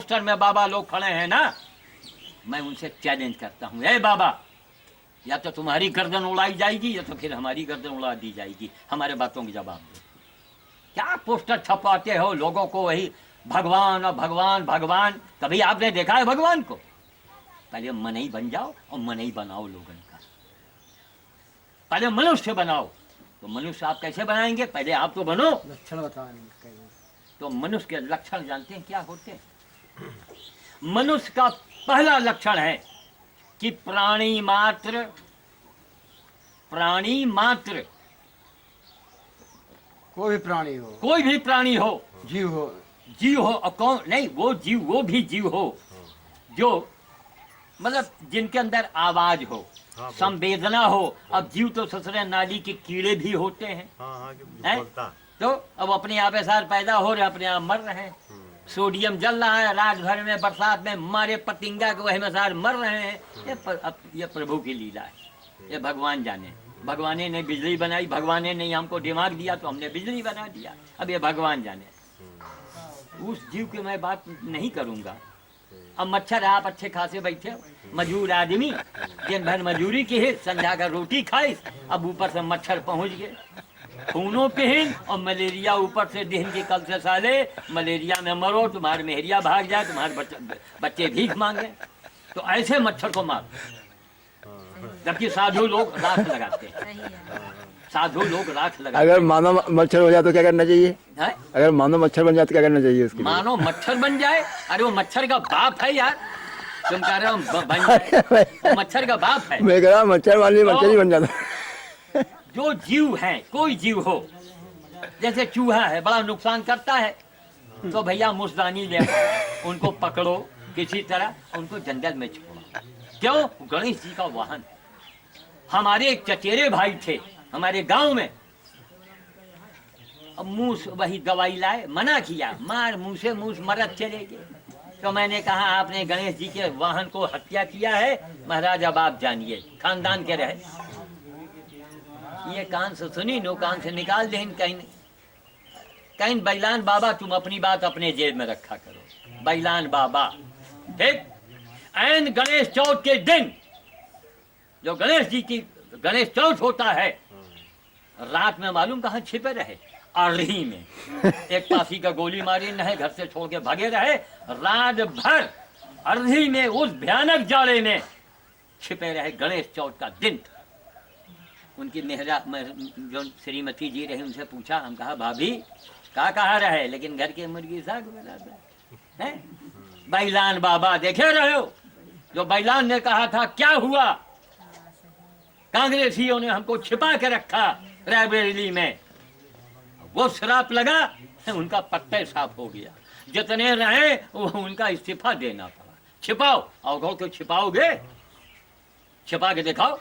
Poster में बाबा लोग खड़े हैं ना, मैं उनसे चैलेंज करता हूँ, ए बाबा, या तो तुम्हारी गर्दन उड़ाई जाएगी या तो फिर हमारी गर्दन उड़ा दी जाएगी, हमारे बातों के जवाब दो। क्या पोस्टर छपवाते हो लोगों को, वही भगवान और भगवान भगवान। कभी आपने देखा है भगवान को? पहले मनई बन जाओ और मनई बनाओ लोगों का। पहले मनुष्य बनाओ। तो मनुष्य आप कैसे बनाएंगे? पहले आप तो बनो। लक्षण बताएंगे। तो मनुष्य के लक्षण जानते हैं क्या होते हैं? मनुष्य का पहला लक्षण है कि प्राणी मात्र कोई भी प्राणी हो, कोई भी प्राणी हो, जीव हो, और कौन नहीं, वो भी जीव हो जो मतलब जिनके अंदर आवाज हो, संवेदना हो। अब जीव तो ससुरे नाली के कीड़े भी होते हैं, तो अब अपने यहाँ पे सार पैदा हो रहे, अपने आप मर रहे हैं। सोडियम जल रहा है रात भर में, बरसात में मारे पतिंगा के वही में सार मर रहे हैं। ये प्रभु की लीला है, ये भगवान जाने। भगवान ने बिजली बनाई, भगवान ने हमको दिमाग दिया तो हमने बिजली बना दिया। अब ये भगवान जाने। उस जीव की मैं बात नहीं करूंगा। अब मच्छर, आप अच्छे खासे बैठे हो, मजदूर आदमी दिन भर मजदूरी की है, संध्या का रोटी खाई, अब ऊपर से मच्छर पहुंच गए, खूनों पिहिन और मलेरिया ऊपर से दिन की कल से साले मलेरिया में मरो, तुम्हारे मेहरिया भाग जाए, तुम्हारे बच्चे भीख मांगे। तो ऐसे मच्छर को मारो। जबकि साधु लोग राख लगाते हैं, साधु लोग राख लगाते। अगर मानो मच्छर हो जाए तो क्या करना चाहिए? है? अगर मानो मच्छर बन जाए तो क्या करना चाहिए उसके लिए? मानो मच्छर बन जाए? अरे वो मच्छर का बाप है यार, तुम कह रहे हो बन जाए, वो मच्छर का बाप है। मैं कह रहा मच्छर वाली मच्छर ही बन जाता। जो जीव है, कोई जीव हो, जैसे चूहा है, बड़ा नुकसान करता है, तो भैया मुसदानी ले उनको पकड़ो किसी तरह, उनको जंगल में छोड़ो। क्यों? गणेश जी का वाहन। हमारे एक चचेरे भाई थे हमारे गांव में, अब मुंह वही दवाई लाए, मना किया, मार मुंह से मुंह मरद चले गए। तो मैंने कहा आपने गणेश जी के वाहन को हत्या किया है महाराज, अब आप जानिए, खानदान के रहे। ये कान से सुनी, नो कान से निकाल दे। कहीं बैलान बाबा, तुम अपनी बात अपने जेब में रखा करो। बैलान बाबा, ठीक? ऐन गणेश चौथ के दिन, जो गणेश जी की गणेश चौथ होता है, रात में मालूम कहाँ छिपे रहे? अरही में। एक पासी का गोली मारी न है, घर से छोड़ के भागे रहे, रात भर अरही में उस भयानक जाड़े में छिपे रहे। गणेश चौथ का दिन था। उनकी मेहरा जो श्रीमती जी रही, उनसे पूछा, हम कहा भाभी कहा रहे, लेकिन घर के मुर्गी साग बना है। बैलान बाबा देखे रहे हो, जो बैलान ने कहा था क्या हुआ? कांग्रेसियों ने हमको छिपा के रखा रायबरेली में, वो श्राप लगा, उनका पत्ते साफ हो गया। जितने रहे वो उनका इस्तीफा देना पड़ा। छिपाओ, और तो छिपाओगे, छिपा के दिखाओ।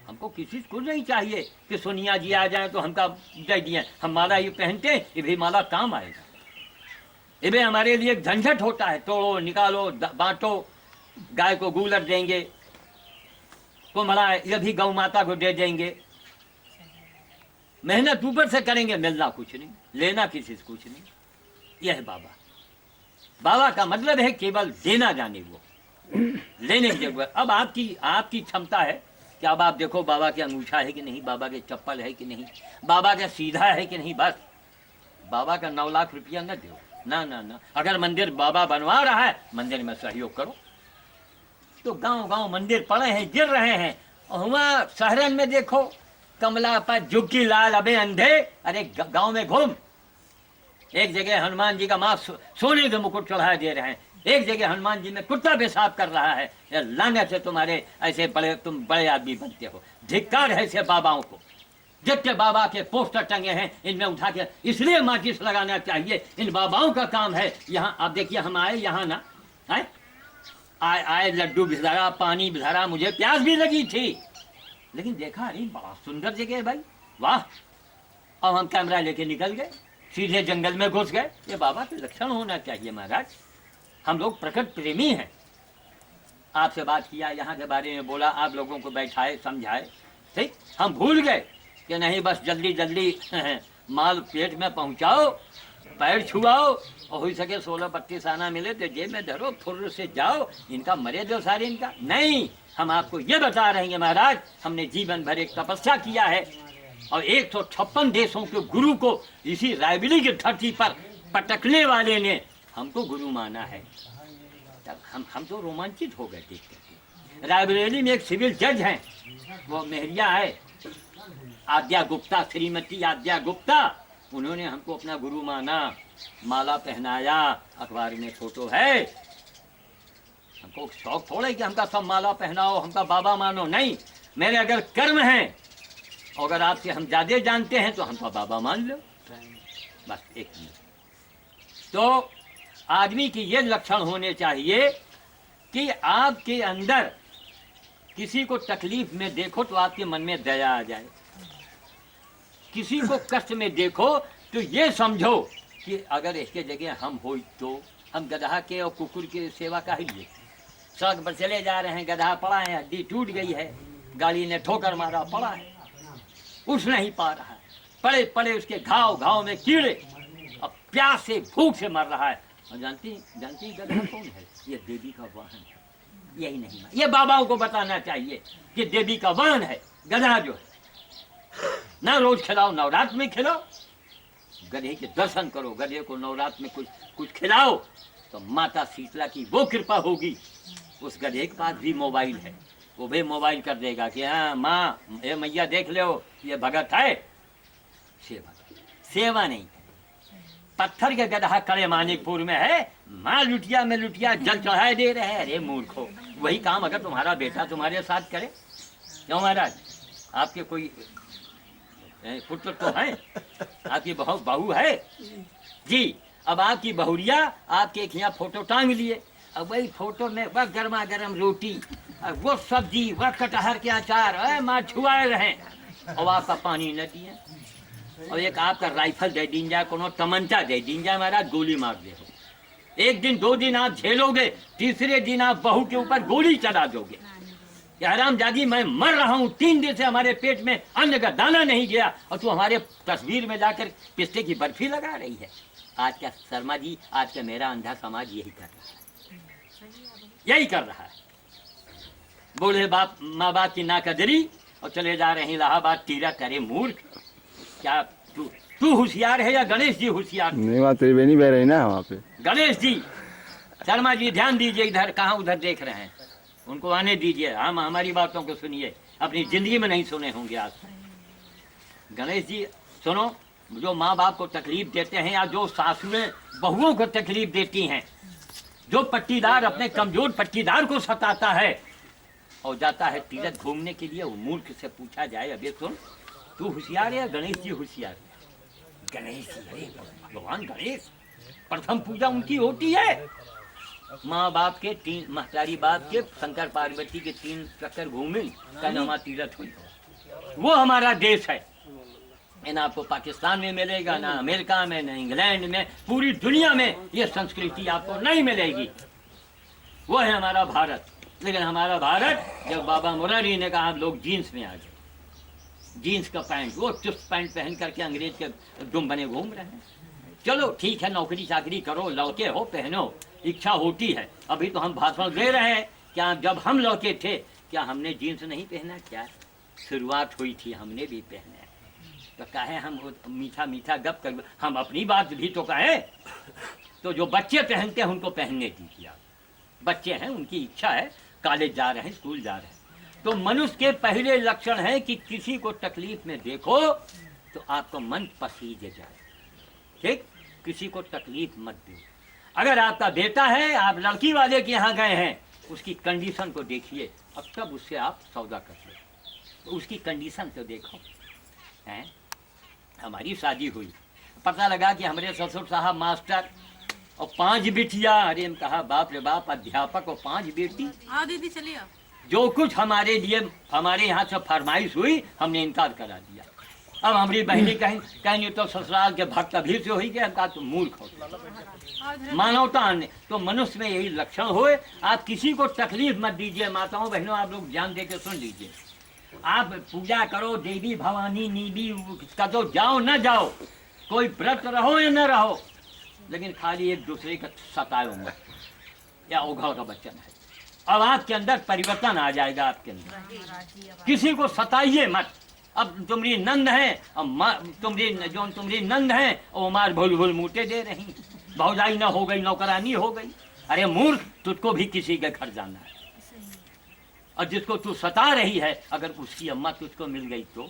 हमको किसी को नहीं चाहिए कि सोनिया जी आ जाए तो हमका दे दिए। हम माला ये पहनते, ये भी माला काम आएगा। ये भी हमारे लिए एक झंझट होता है, तोड़ो निकालो बांटो, गाय को गूलर देंगे, कुम्हड़ा ये भी गौ माता को दे देंगे। मेहनत ऊपर से करेंगे, मिलना कुछ नहीं, लेना किसी से कुछ नहीं। यह है बाबा। बाबा का मतलब है केवल देना जाने, वो लेने की जरूरत। अब आपकी क्षमता है कि अब आप देखो बाबा के अंगूठा है कि नहीं, बाबा के चप्पल है कि नहीं, बाबा का सीधा है कि नहीं, बस। बाबा का 9 लाख रुपया न दो, ना ना ना। अगर मंदिर बाबा बनवा रहा है, मंदिर में सहयोग करो। तो गांव गांव मंदिर पड़े हैं, गिर रहे हैं। और वहाँ शहरन में देखो, कमला पर झुग्गी लाल अबे अंधे। अरे गांव में घूम, एक जगह हनुमान जी का मां सोने के मुकुट चढ़ा दे रहे हैं, एक जगह हनुमान जी में कुत्ता पेशाब कर रहा है। लाने से तुम्हारे ऐसे बड़े, तुम बड़े आदमी बनते हो। धिक्कार है ऐसे बाबाओं को। जितने बाबा के पोस्टर टंगे हैं, इनमें उठा के इसलिए माचिस लगाना चाहिए। इन बाबाओं का काम है। यहाँ आप देखिए, हम आए यहाँ ना, आए लड्डू भी धरा, पानी भी धरा, मुझे प्यास भी लगी थी, लेकिन देखा अरे बड़ा सुंदर जगह है भाई, वाह। अब हम कैमरा लेके निकल गए, सीधे जंगल में घुस गए। ये बाबा के लक्षण होना चाहिए महाराज। हम लोग प्रकृति प्रेमी हैं। आपसे बात किया, यहाँ के बारे में बोला, आप लोगों को बैठाए, समझाए, ठीक। हम भूल गए कि नहीं बस जल्दी जल्दी माल पेट में पहुँचाओ पैर छुआओ और हो सके 16-32 आना मिले तो जेब में धरो, फुर्र से जाओ, इनका मरे दो सारे इनका। नहीं, हम आपको ये बता रहे हैं महाराज, हमने जीवन भर एक तपस्या किया है और 156 देशों के गुरु को इसी रायबरेली की धरती पर पटकने वाले ने हमको गुरु माना है। तब हम तो रोमांचित हो गए देख करके। रायबरेली में एक सिविल जज हैं, वो मेहरिया है, आद्या गुप्ता, श्रीमती आद्या गुप्ता, उन्होंने हमको अपना गुरु माना, माला पहनाया, अखबार में फोटो है। हमको शौक थोड़ा है कि हमका सब माला पहनाओ, हमका बाबा मानो, नहीं। मेरे अगर कर्म हैं और अगर आपसे हम ज्यादा जानते हैं तो हमका बाबा मान लो, बस एक मिनट। तो आदमी की ये लक्षण होने चाहिए कि आपके अंदर किसी को तकलीफ में देखो तो आपके मन में दया आ जाए, किसी को कष्ट में देखो तो ये समझो कि अगर इसके जगह हम हो तो हम गधा के और कुकुर की सेवा का ही लिए। सड़क पर चले जा रहे हैं, गधा पड़ा है, हड्डी टूट गई है, गाड़ी ने ठोकर मारा, पड़ा है, उठ नहीं पा रहा है, पड़े पड़े उसके घाव में कीड़े, अब प्यास से भूख से मर रहा है। और जानती गधा कौन है? ये देवी का वाहन है। यही नहीं, ये बाबाओं को बताना चाहिए कि देवी का वाहन है गधा जो है। ना रोज खिलाओ, नवरात्र में खिलाओ, गधे के दर्शन करो, गधे को नवरात्र में कुछ खिलाओ तो माता शीतला की वो कृपा होगी। उस गधे के पास भी मोबाइल है, वो भी मोबाइल कर देगा कि हाँ माँ, ये मैया देख लो, ये भगत है। सेवा नहीं, पत्थर के गधा कड़े मानिकपुर में है, माँ लुटिया में लुटिया जल चढ़ाए दे रहे हैं। अरे मूर्खो, वही काम अगर तुम्हारा बेटा तुम्हारे साथ करे। क्यों महाराज, आपके कोई पुत्र तो है, आपकी बहू है जी, अब आपकी बहुरिया आपके एक यहाँ फोटो टांग लिए, अब वही फोटो में वह गर्मा गर्म रोटी, वो सब्जी, वह कटहर के अचार, माँ छुआए रहे, और आपका पानी न दिए, और एक आपका राइफल दे दीन जाए, कोनो तमंचा दे दीन जाए, महाराज गोली मार दे। एक दिन 2 दिन आप झेलोगे, तीसरे दिन आप बहू के ऊपर गोली चला दोगे। हराम जादी, मैं मर रहा हूँ, 3 दिन से हमारे पेट में अन्न का दाना नहीं गया और तू हमारे तस्वीर में जाकर पिस्ते की बर्फी लगा रही है। आज का शर्मा जी, आज का मेरा अंधा समाज यही कर रहा है, यही कर रहा है। बोले बाप माँ बाप की नाकदरी और चले जा रहे हैं इलाहाबाद तीरथ। करे मूर्ख, क्या तू होशियार है या गणेश जी होशियार? नहीं, वहाँ त्रिवेणी बह रही ना वहाँ पे। गणेश जी, शर्मा जी ध्यान दीजिए, इधर कहाँ उधर देख रहे हैं, उनको आने दीजिए, हम हमारी बातों को सुनिए, अपनी जिंदगी में नहीं सुने होंगे आज। गणेश जी सुनो, जो माँ बाप को तकलीफ देते हैं या जो सासुएं बहुओं को तकलीफ देती हैं, जो पट्टीदार अपने कमजोर पट्टीदार को सताता है और जाता है तीरथ घूमने के लिए, वो मूर्ख से पूछा जाए, अबे सुन, तू होशियार है या गणेश जी होशियार? गणेश जी, अरे भगवान गणेश, प्रथम पूजा उनकी होती है। माँ बाप के 3 महतारी बाप के शंकर पार्वती के 3 चक्कर घूमे, कहना तीरथ हुई। वो हमारा देश है, ना आपको पाकिस्तान में मिलेगा, ना अमेरिका में, ना इंग्लैंड में, पूरी दुनिया में ये संस्कृति आपको नहीं मिलेगी। वो है हमारा भारत। लेकिन हमारा भारत, जब बाबा मुरारी ने कहा लोग जीन्स में आ गए, जीन्स का पैंट, वो चुस्त पैंट पहन करके अंग्रेज के दुम बने घूम रहे हैं। चलो ठीक है, नौकरी चाकरी करो, लौके हो, पहनो, इच्छा होती है। अभी तो हम भाषण दे रहे हैं, क्या जब हम लौके थे क्या हमने जीन्स नहीं पहना? क्या शुरुआत हुई थी, हमने भी पहने। तो कहे हम मीठा मीठा गप कर, हम अपनी बात भी तो कहें। तो जो बच्चे पहनते हैं उनको पहनने दीजिए। बच्चे हैं, उनकी इच्छा है, कॉलेज जा रहे हैं, स्कूल जा रहे हैं। तो मनुष्य के पहले लक्षण है कि किसी को तकलीफ में देखो तो आपका मन पसीज जाए। ठीक, किसी को तकलीफ मत दो। अगर आपका बेटा है, आप लड़की वाले के यहाँ गए हैं, उसकी कंडीशन को देखिए और तब उससे आप सौदा कर ले। तो उसकी कंडीशन तो देखो। हैं, हमारी शादी हुई, पता लगा कि हमारे ससुर साहब मास्टर और 5 बेटियां। अरे हम कहा बाप रे बाप, अध्यापक और 5 बेटी। हाँ दीदी चलिए। जो कुछ हमारे लिए हमारे यहाँ से फरमाइश हुई, हमने इनकार करा दिया। अब हमारी बहनी कहेंगे तो ससुराल के भक्त अभी से हो ही गया। हम कहा तुम मूर्ख हो, मानवता आने। तो मनुष्य में यही लक्षण होए, आप किसी को तकलीफ मत दीजिए। माताओं बहनों, आप लोग ध्यान दे के सुन लीजिए। आप पूजा करो, देवी भवानी नीवी का तो जाओ न जाओ, कोई व्रत रहो या न रहो, लेकिन खाली एक दूसरे का सताओ मत, या उघाव का वचन है। अब आपके अंदर परिवर्तन आ जाएगा, आपके अंदर किसी को सताइए मत। अब तुम्हारी नंद है, अब तुम्हारी नंद है और मार भूल भूल मूटे दे रही, भौजाई न हो गई नौकरानी हो गई। अरे मूर्ख, तुझको भी किसी के घर जाना है, और जिसको तू सता रही है अगर उसकी अम्मा तुझको मिल गई तो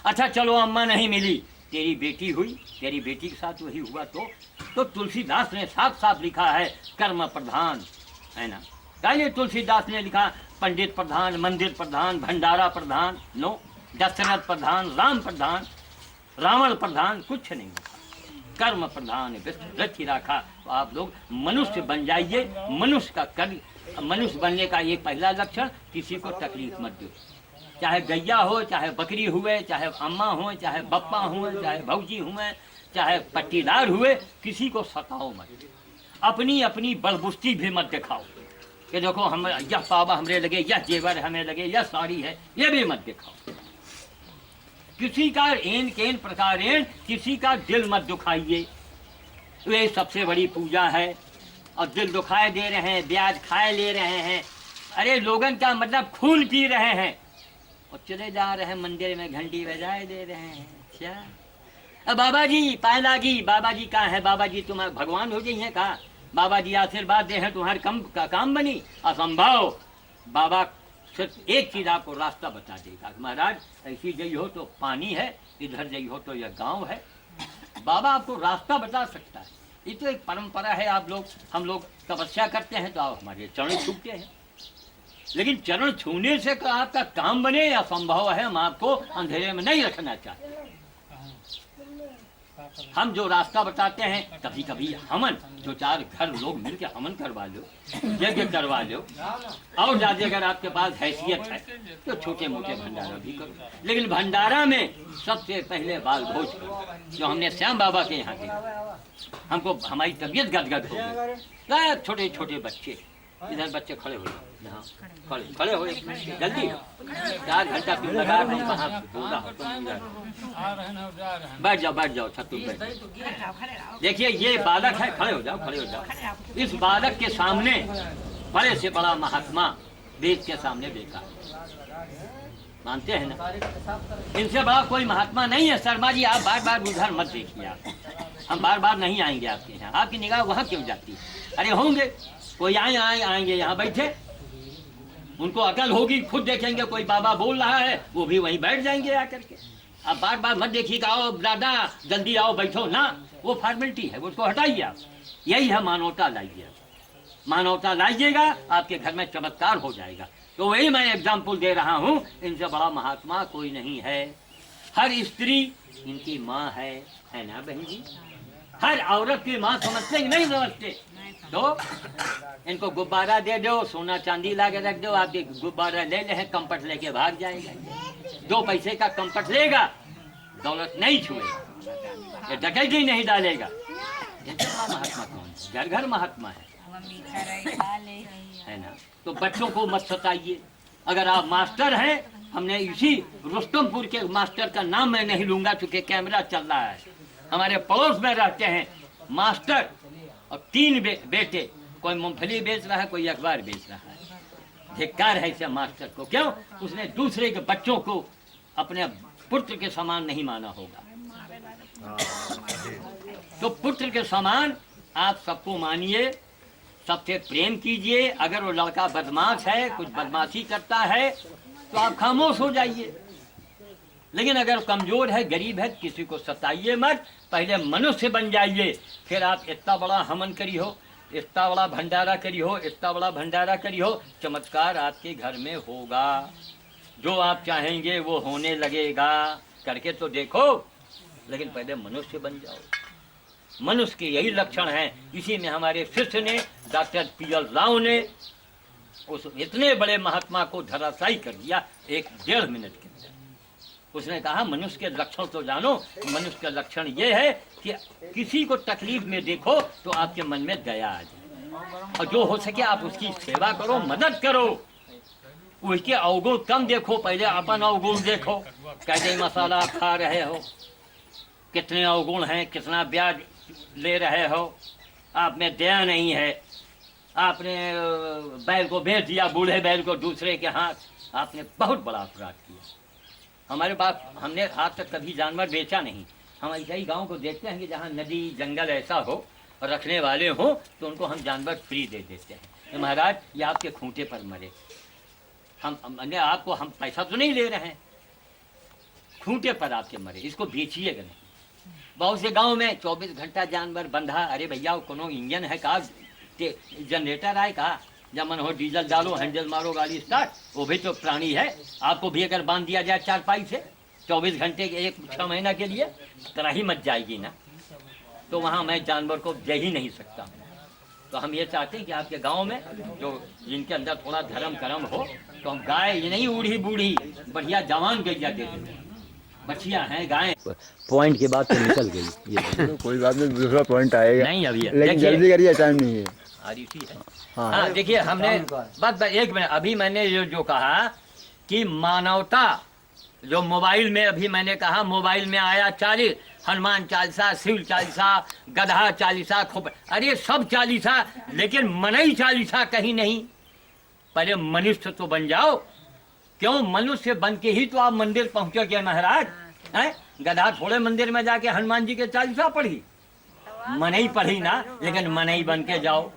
अच्छा, चलो अम्मा नहीं मिली, तेरी बेटी हुई, तेरी बेटी के साथ वही हुआ तो तुलसीदास ने साफ साफ लिखा है कर्म प्रधान, है ना। पहले तुलसीदास ने लिखा पंडित प्रधान, मंदिर प्रधान, भंडारा प्रधान, नो, दशरथ प्रधान, राम प्रधान, रावण प्रधान, कुछ नहीं लिखा। कर्म प्रधान विस्तृत ही रखा। तो आप लोग मनुष्य बन जाइए। मनुष्य बनने का एक पहला लक्षण, किसी को तकलीफ मत दो। चाहे गैया हो, चाहे बकरी हुए, चाहे अम्मा हो, चाहे बप्पा हुए, चाहे भौजी हुए, चाहे पट्टीदार हुए, किसी को सताओ मत। अपनी अपनी बलबुस्ती भी मत दिखाओ कि देखो हम यह पावा हमरे लगे, यह जेवर हमें लगे, यह साड़ी है, यह भी मत दिखाओ। किसी का एन केन प्रकार किसी का दिल मत दुखाइए। ये सबसे बड़ी पूजा है। और दिल दुखाए दे रहे हैं, ब्याज खाए ले रहे हैं। अरे लोगन का मतलब खून पी रहे हैं और चले जा रहे हैं मंदिर में घंटी बजाए दे रहे हैं। क्या अब बाबा जी पाए लागी, बाबा जी कहाँ है, बाबा जी तुम्हारे भगवान हो गई हैं कहा, बाबा जी आशीर्वाद दे हैं तुम्हारे काम बनी। असंभव। बाबा सिर्फ एक चीज आपको रास्ता बता देगा, महाराज ऐसी जई हो तो पानी है, इधर जई हो तो यह गांव है। बाबा आपको रास्ता बता सकता है। ये तो एक परंपरा है। हम लोग तपस्या करते हैं तो आप हमारे चरण छूते हैं, लेकिन चरण छूने से आपका काम बने या संभव है, हम आपको अंधेरे में नहीं रखना चाहते। हम जो रास्ता बताते हैं, कभी कभी हमन दो चार घर लोग मिलकर हमन करवा लो, यज्ञ करवा लो, और ज्यादा अगर आपके पास हैसियत है तो छोटे मोटे भंडारा भी करो। लेकिन भंडारा में सबसे पहले बाल भोज करो, जो हमने श्याम बाबा के यहाँ देखा। हमको हमारी तबीयत गदगद हो गई। छोटे छोटे बच्चे, इधर बच्चे खड़े हो, यहाँ खड़े हो, जल्दी 4 घंटा तुम लगा रहे हो, वहाँ बोला बैठ जाओ छत बैठ। देखिए ये बालक है, खड़े हो जाओ। इस बालक के सामने बड़े से बड़ा महात्मा वेद के सामने देखा, मानते हैं ना। इनसे बड़ा कोई महात्मा नहीं है। शर्मा जी आप बार बार उधर मत देखिए, आप हम बार बार नहीं आएंगे आपके यहाँ। आपकी निगाह वहाँ क्यों जाती है? अरे होंगे कोई आएंगे यहाँ बैठे, उनको अकल होगी, खुद देखेंगे कोई बाबा बोल रहा है, वो भी वहीं बैठ जाएंगे आकर के। आप बार बार मत देखिएगा, आओ दादा जल्दी आओ बैठो ना, वो फॉर्मेलिटी है, उसको हटाइए आप। यही है मानवता लाइए, मानवता लाइएगा, आपके घर में चमत्कार हो जाएगा। तो वही मैं एग्जाम्पल दे रहा हूँ, इनसे बड़ा महात्मा कोई नहीं है। हर स्त्री इनकी माँ है ना बहन जी? हर औरत की माँ समझते कि नहीं समझते? तो इनको गुब्बारा दे दो, सोना चांदी ला के रख दो, आप गुब्बारा ले ले, कंपट लेके भाग जाएगा। 2 पैसे का कंपट लेगा, दौलत नहीं छुएगा, ये डकैती नहीं डालेगा। महात्मा कौन? घर घर महात्मा है ना। तो बच्चों को मत सताइए। अगर आप मास्टर हैं, हमने इसी रुस्तमपुर के मास्टर का नाम मैं नहीं लूंगा क्योंकि कैमरा चल रहा है, हमारे पड़ोस में रहते हैं मास्टर और 3 बेटे, कोई मूंगफली बेच रहा है, कोई अखबार बेच रहा है। धिक्कार है ऐसे मास्टर को। क्यों? उसने दूसरे के बच्चों को अपने पुत्र के समान नहीं माना होगा। तो पुत्र के समान आप सबको मानिए, सबसे प्रेम कीजिए। अगर वो लड़का बदमाश है, कुछ बदमाशी करता है, तो आप खामोश हो जाइए। लेकिन अगर कमजोर है, गरीब है, किसी को सताइए मत। पहले मनुष्य बन जाइए, फिर आप इतना बड़ा हवन करी हो, इतना बड़ा भंडारा करी हो, इतना बड़ा भंडारा करी हो, चमत्कार आपके घर में होगा। जो आप चाहेंगे वो होने लगेगा। करके तो देखो। लेकिन पहले मनुष्य बन जाओ। मनुष्य के यही लक्षण हैं। इसी में हमारे शिष्य ने, डॉक्टर पीएल राव ने उस इतने बड़े महात्मा को धराशायी कर दिया 1-1.5 मिनट के अंदर। उसने कहा मनुष्य के लक्षण तो जानो। मनुष्य का लक्षण ये है कि किसी को तकलीफ में देखो तो आपके मन में दया आ जाए, और जो हो सके आप उसकी सेवा करो, मदद करो। उसके अवगुण कम देखो, पहले अपन अवगुण देखो। कैसे मसाला खा रहे हो, कितने अवगुण हैं, कितना ब्याज ले रहे हो, आप में दया नहीं है, आपने बैल को बेच दिया, बूढ़े बैल को दूसरे के हाथ, आपने बहुत बड़ा अपराध किया। हमारे बाप, हमने आज तक कभी जानवर बेचा नहीं। हम ऐसे ही गाँव को देखते हैं कि जहाँ नदी जंगल ऐसा हो और रखने वाले हो तो उनको हम जानवर फ्री दे देते हैं। तो महाराज ये आपके खूंटे पर मरे, हमने आपको, हम पैसा तो नहीं ले रहे हैं, खूंटे पर आपके मरे, इसको बेचिएगा नहीं। बहुत से गांव में 24 घंटा जानवर बंधा, अरे भैया कोनो इंजन है का, जनरेटर है का, जब मन हो डीजल डालो, हैंडल मारो, गाड़ी स्टार्ट, वो भी तो प्राणी है। आपको भी अगर बांध दिया जाए चारपाई से 24 घंटे के 6 महीना के लिए, तरह ही मच जाएगी ना। तो वहाँ मैं जानवर को दे ही नहीं सकता। तो हम ये चाहते हैं कि आपके गांव में जो जिनके अंदर थोड़ा धर्म कर्म हो, तो हम गाय ये नहीं बूढ़ी बूढ़ी बढ़िया जवान गैया दे दें, बच्चियाँ हैं गाय। पॉइंट के बाद तो निकल गई ये तो कोई बात नहीं, दूसरा पॉइंट आएगा नहीं अभी, लेकिन जल्दी करिए, टाइम नहीं है। है। हाँ हाँ देखिए, हमने बस एक मिनट, अभी मैंने जो कहा कि मानवता, जो मोबाइल में अभी मैंने कहा, मोबाइल में आया 40 हनुमान चालीसा, शिव चालीसा, गधा चालीसा, खूब, अरे सब चालीसा, लेकिन मनई चालीसा कहीं नहीं। पहले मनुष्य तो बन जाओ, क्यों मनुष्य बन के ही तो आप मंदिर पहुंचोगे महाराज। हैं गधा थोड़े मंदिर में जाके हनुमान जी के चालीसा पढ़ी, मनई पढ़ी ना, लेकिन मनई बन के जाओ।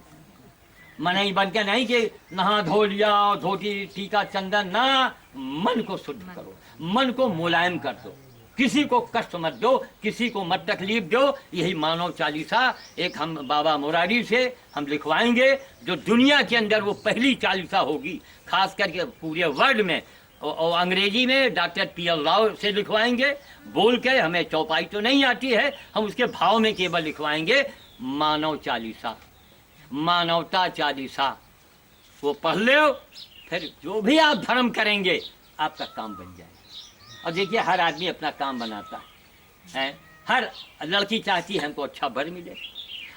मनई बन के नहीं कि नहा धो लिया, धोती टीका चंदन, ना, मन को शुद्ध करो, मन को मुलायम कर दो, किसी को कष्ट मत दो, किसी को मत तकलीफ दो। यही मानव चालीसा एक हम बाबा मुरारी से हम लिखवाएंगे, जो दुनिया के अंदर वो पहली चालीसा होगी, खास करके पूरे वर्ल्ड में। और अंग्रेजी में डॉक्टर पी.एल. राव से लिखवाएंगे, बोल के, हमें चौपाई तो नहीं आती है, हम उसके भाव में केवल लिखवाएंगे मानव चालीसा, मानवता चालीसा। वो पढ़ लो, फिर जो भी आप धर्म करेंगे आपका काम बन जाएगा। और देखिए, हर आदमी अपना काम बनाता है, हर लड़की चाहती है हमको अच्छा वर मिले,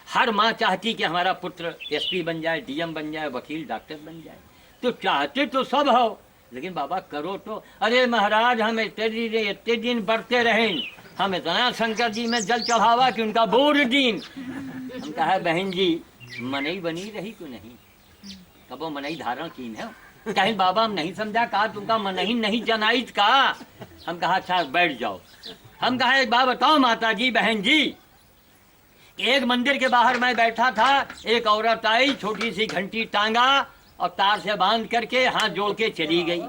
हर माँ चाहती कि हमारा पुत्र एसपी बन जाए, डीएम बन जाए, वकील डॉक्टर बन जाए। तो चाहते तो सब हो, लेकिन बाबा करो तो। अरे महाराज, हम इतने दिन बढ़ते रहे, हम इतना शंकर जी में जल चढ़ावा कि उनका बोर दिन। हम कहा बहन जी मनई बनी रही क्यों नहीं, कब वो मनई धारण की है, कहीं बाबा हम नहीं समझा, कहा तुमका मनई नहीं जनाइत का। हम कहा अच्छा बैठ जाओ। हम कहा एक बात बताओ माता जी, बहन जी, एक मंदिर के बाहर मैं बैठा था, एक औरत आई, छोटी सी घंटी टांगा और तार से बांध करके हाथ जोड़ के चली गई।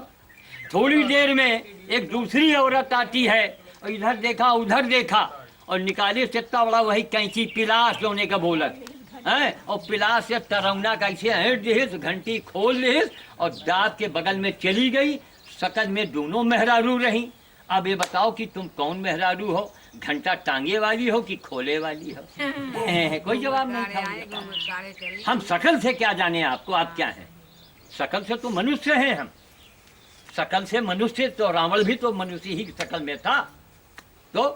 थोड़ी देर में एक दूसरी औरत आती है, और इधर देखा उधर देखा, और निकाले चित्ता बड़ा वही कैंची पिलास जोने का बोलत है, और पिलास से तरौना कैसे हट दिहिस, घंटी खोल दिहिस और दांत के बगल में चली गई। शकल में दोनों मेहरारू रही। अब ये बताओ कि तुम कौन मेहरारू हो, घंटा टांगे वाली हो कि खोले वाली हो? कोई जवाब नहीं था। हम शकल से क्या जाने आपको, आप क्या हैं? शकल से तो मनुष्य हैं हम, शकल से मनुष्य, तो रावण भी तो मनुष्य ही शकल में था। तो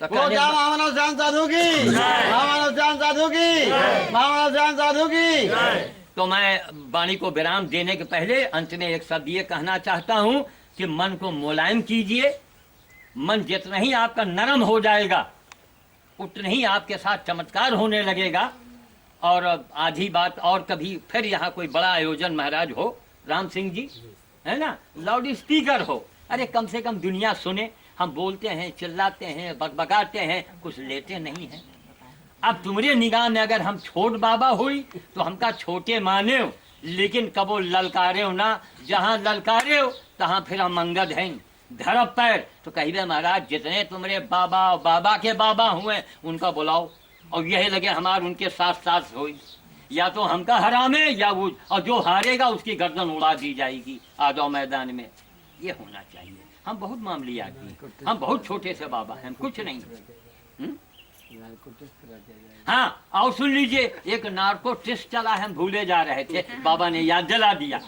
मानव जान साधु की, मानव जान साधु की, मानव जान साधु की। तो मैं वाणी को विराम देने के पहले अंत में एक शब्द ये कहना चाहता हूँ कि मन को मुलायम कीजिए। मन जितना ही आपका नरम हो जाएगा, उतना ही आपके साथ चमत्कार होने लगेगा। और आधी बात, और कभी फिर यहाँ कोई बड़ा आयोजन महाराज हो, राम सिंह जी, है ना, लाउड स्पीकर हो, अरे कम से कम दुनिया सुने। हम बोलते हैं, चिल्लाते हैं, बकबकाते हैं, कुछ लेते नहीं हैं। अब तुम्हारे निगाह में अगर हम छोट बाबा हुई तो हमका छोटे माने हो, लेकिन कबो ललकारे हो ना, जहाँ ललकारे हो तहाँ फिर हम अंगद हैं, धरब पैर। तो कहिए महाराज जितने तुम्हारे बाबा और बाबा के बाबा हुए उनका बुलाओ, और यही लगे हमारे उनके साथ साथ हुई, या तो हमका हरामे या वो, और जो हारेगा उसकी गर्दन उड़ा दी जाएगी, आ जाओ मैदान में। ये होना चाहिए। हम बहुत मामूली आदमी, हम बहुत छोटे से बाबा हैं, हम कुछ नहीं। हाँ, और सुन लीजिए, एक नार्को टेस्ट चला है, हम भूले जा रहे थे, बाबा ने याद दिला दिया।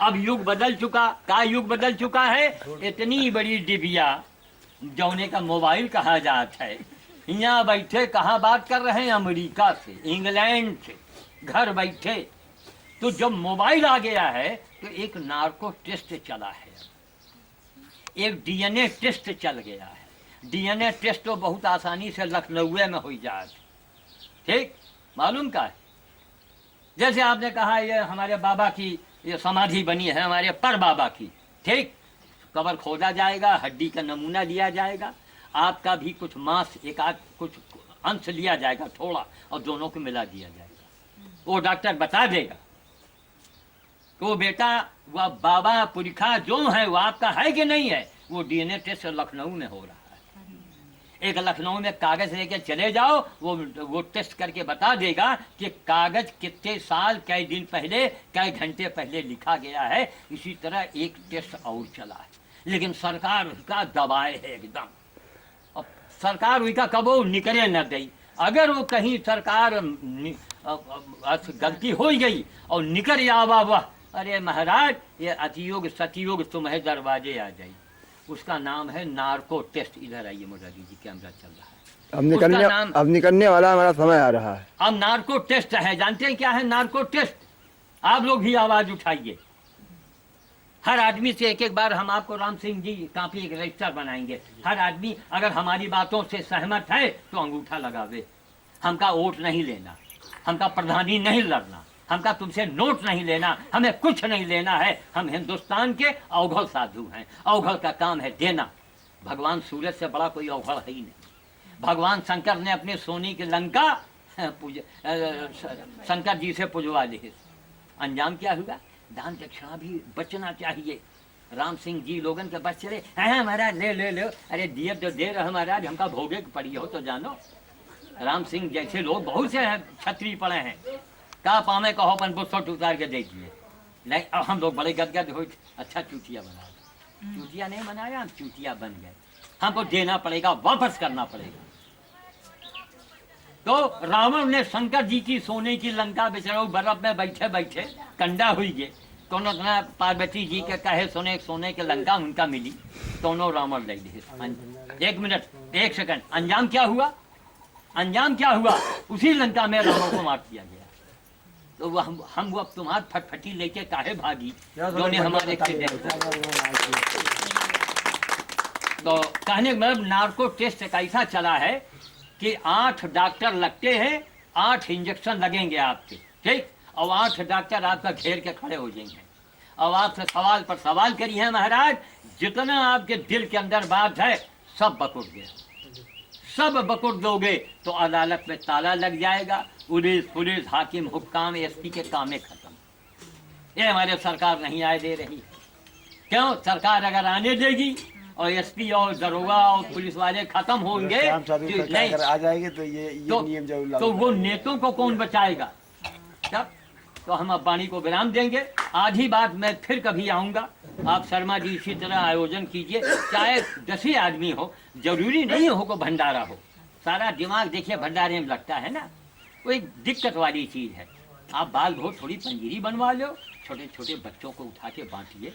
अब युग बदल चुका, का युग बदल चुका है। इतनी बड़ी डिबिया जौने का मोबाइल कहा जाता है, यहाँ बैठे कहाँ बात कर रहे हैं, अमेरिका से, इंग्लैंड से, घर बैठे। तो जब मोबाइल आ गया है तो एक नार्को टेस्ट चला है, एक डीएनए टेस्ट चल गया है। डीएनए टेस्ट तो बहुत आसानी से लखनऊ में हो जाए, ठीक, मालूम का है। जैसे आपने कहा ये हमारे बाबा की ये समाधि बनी है, हमारे पर बाबा की, ठीक, कब्र खोदा जाएगा, हड्डी का नमूना लिया जाएगा, आपका भी कुछ मांस एक आध कुछ अंश लिया जाएगा थोड़ा, और दोनों को मिला दिया जाएगा। वो डॉक्टर बता देगा तो बेटा वह बाबा पुरखा जो है वो आपका है कि नहीं है, वो डीएनए टेस्ट लखनऊ में हो रहा है। एक लखनऊ में कागज लेके चले जाओ, वो टेस्ट करके बता देगा कि कागज कितने साल कई दिन पहले कई घंटे पहले लिखा गया है। इसी तरह एक टेस्ट और चला है, लेकिन सरकार उसका दबाए है एकदम, और सरकार उसका कबो निकले न दई। अगर वो कहीं सरकार गलती हो गई और निकल आवा वह, अरे महाराज ये अतियोग सतयुग तुम्हें दरवाजे आ जाए। उसका नाम है नार्को टेस्ट। इधर आइए मुरारी जी, कैमरा चल रहा है। अब निकलने वाला हमारा समय आ रहा है। अब नार्को टेस्ट है, जानते हैं क्या है नार्को टेस्ट? आप लोग भी आवाज उठाइए, हर आदमी से एक एक बार हम आपको राम सिंह जी काफी एक रजिस्टर बनाएंगे। हर आदमी अगर हमारी बातों से सहमत है तो अंगूठा लगावे। हमका वोट नहीं लेना, हमका प्रधानी नहीं लड़ना, हमका तुमसे नोट नहीं लेना, हमें कुछ नहीं लेना है। हम हिंदुस्तान के अवघड़ साधु हैं, अवघड़ का काम है देना। भगवान सूरज से बड़ा कोई अवघड़ है ही नहीं। भगवान शंकर ने अपने सोने की लंका शंकर जी से पुजवा ली, अंजाम क्या हुआ? दान दक्षिणा भी बचना चाहिए। राम सिंह जी लोगन के बस चले, महाराज ले ले लो, अरे दिए तो दे रहे महाराज, हमका भोगे पड़ी हो तो जानो। राम सिंह जैसे लोग बहुत से हैं, छतरी पड़े हैं, का पामे कहो अपन बुस्सट उतार के दे दिए। नहीं, अब हम लोग बड़े गदगद हो, अच्छा चूतिया बना, चूतिया नहीं बनाया, हम चूतिया बन गए। हमको देना पड़ेगा, वापस करना पड़ेगा। तो रावण ने शंकर जी की सोने की लंका बेचारो बर्फ में बैठे बैठे कंडा हुई गए। कोनो पार्वती जी के कहे सोने के लंका उनका मिली, दोनों रावण ले लिए। 1 मिनट 1 सेकंड, अंजाम क्या हुआ? अंजाम क्या हुआ? उसी लंका में रावण को मार दिया गया। तो वो हम वो अब तुम्हारी फटफटी लेके काहे भागी जो ने हमारे तो कहने का मतलब नार्को टेस्ट एक ऐसा चला है कि 8 डॉक्टर लगते हैं, 8 इंजेक्शन लगेंगे आपके, ठीक, और 8 डॉक्टर आपका घेर के खड़े हो जाएंगे। अब आपसे सवाल पर सवाल करी है महाराज, जितना आपके दिल के अंदर बात है सब बकुट गया, सब बकुट दोगे तो अदालत में ताला लग जाएगा। पुलिस हाकिम हुक्काम एसपी के कामें खत्म। ये हमारे सरकार नहीं आए दे रही। क्यों? सरकार अगर आने देगी और एसपी और दरोगा और पुलिस वाले खत्म होंगे नहीं आ जाएंगे तो ये नियम जरूर लागू, तो वो नेताओं को कौन बचाएगा? तब तो हम अब वाणी को विराम देंगे। आधी बात मैं फिर कभी आऊंगा। आप शर्मा जी इसी तरह आयोजन कीजिए, चाहे 10 ही आदमी हो, जरूरी नहीं हो को भंडारा हो। सारा दिमाग देखिए भंडारे में लगता है ना, वो एक दिक्कत वाली चीज है। आप बाल भो थोड़ी पंजीरी बनवा लो, छोटे छोटे बच्चों को उठा के बांटिए।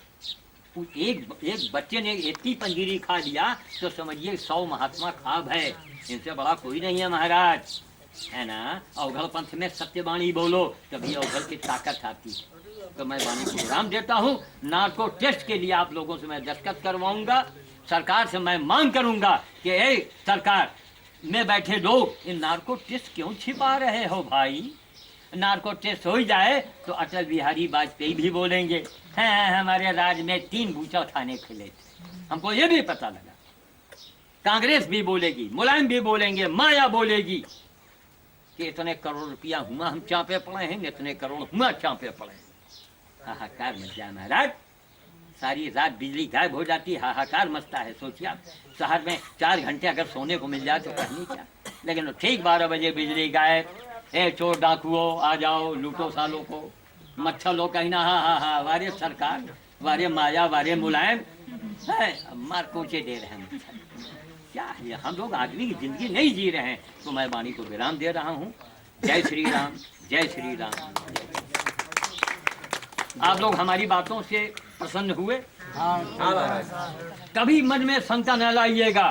एक बच्चे ने इतनी पंजीरी खा लिया तो समझिए 100 महात्मा खाब है। इनसे बड़ा कोई नहीं है महाराज, है ना। अवघड़ पंथ में सत्यवाणी बोलो तभी अवघड़ की ताकत आती है। तो मैं वाणी को विराम देता हूँ। नार्को टेस्ट के लिए आप लोगों से मैं दस्तखत करवाऊंगा। सरकार से मैं मांग करूंगा कि ए सरकार में बैठे लोग इन नार्को टेस्ट क्यों छिपा रहे हो भाई? नार्को टेस्ट हो जाए तो अटल बिहारी वाजपेयी भी बोलेंगे हैं हमारे राज में 3 बूचा थाने खुले थे। हमको ये भी पता लगा। कांग्रेस भी बोलेगी, मुलायम भी बोलेंगे, माया बोलेगी कि इतने करोड़ रुपया हुआ हम चापे पड़े हैं, इतने करोड़ हुआ चापे पड़े हैं। हाहाकार मच जाए महाराज, सारी रात बिजली गायब हो जाती, हाहाकार मचता है। सोचिए आप शहर में 4 घंटे अगर सोने को मिल जाए तो कहनी क्या, लेकिन ठीक 12 बजे बिजली गायब। ए चोर डाकुओं आ जाओ, लूटो सालों को, मच्छर लो कहना हा वारे सरकार, वारे माया, वारे मुलायम है, मार कोचे दे रहे हैं। क्या है, हम लोग आदमी की जिंदगी नहीं जी रहे हैं। तो मैं वाणी को विराम दे रहा हूँ। जय श्री राम, जय श्री राम। आप लोग हमारी बातों से प्रसन्न हुए? कभी मन में शंका न लाइएगा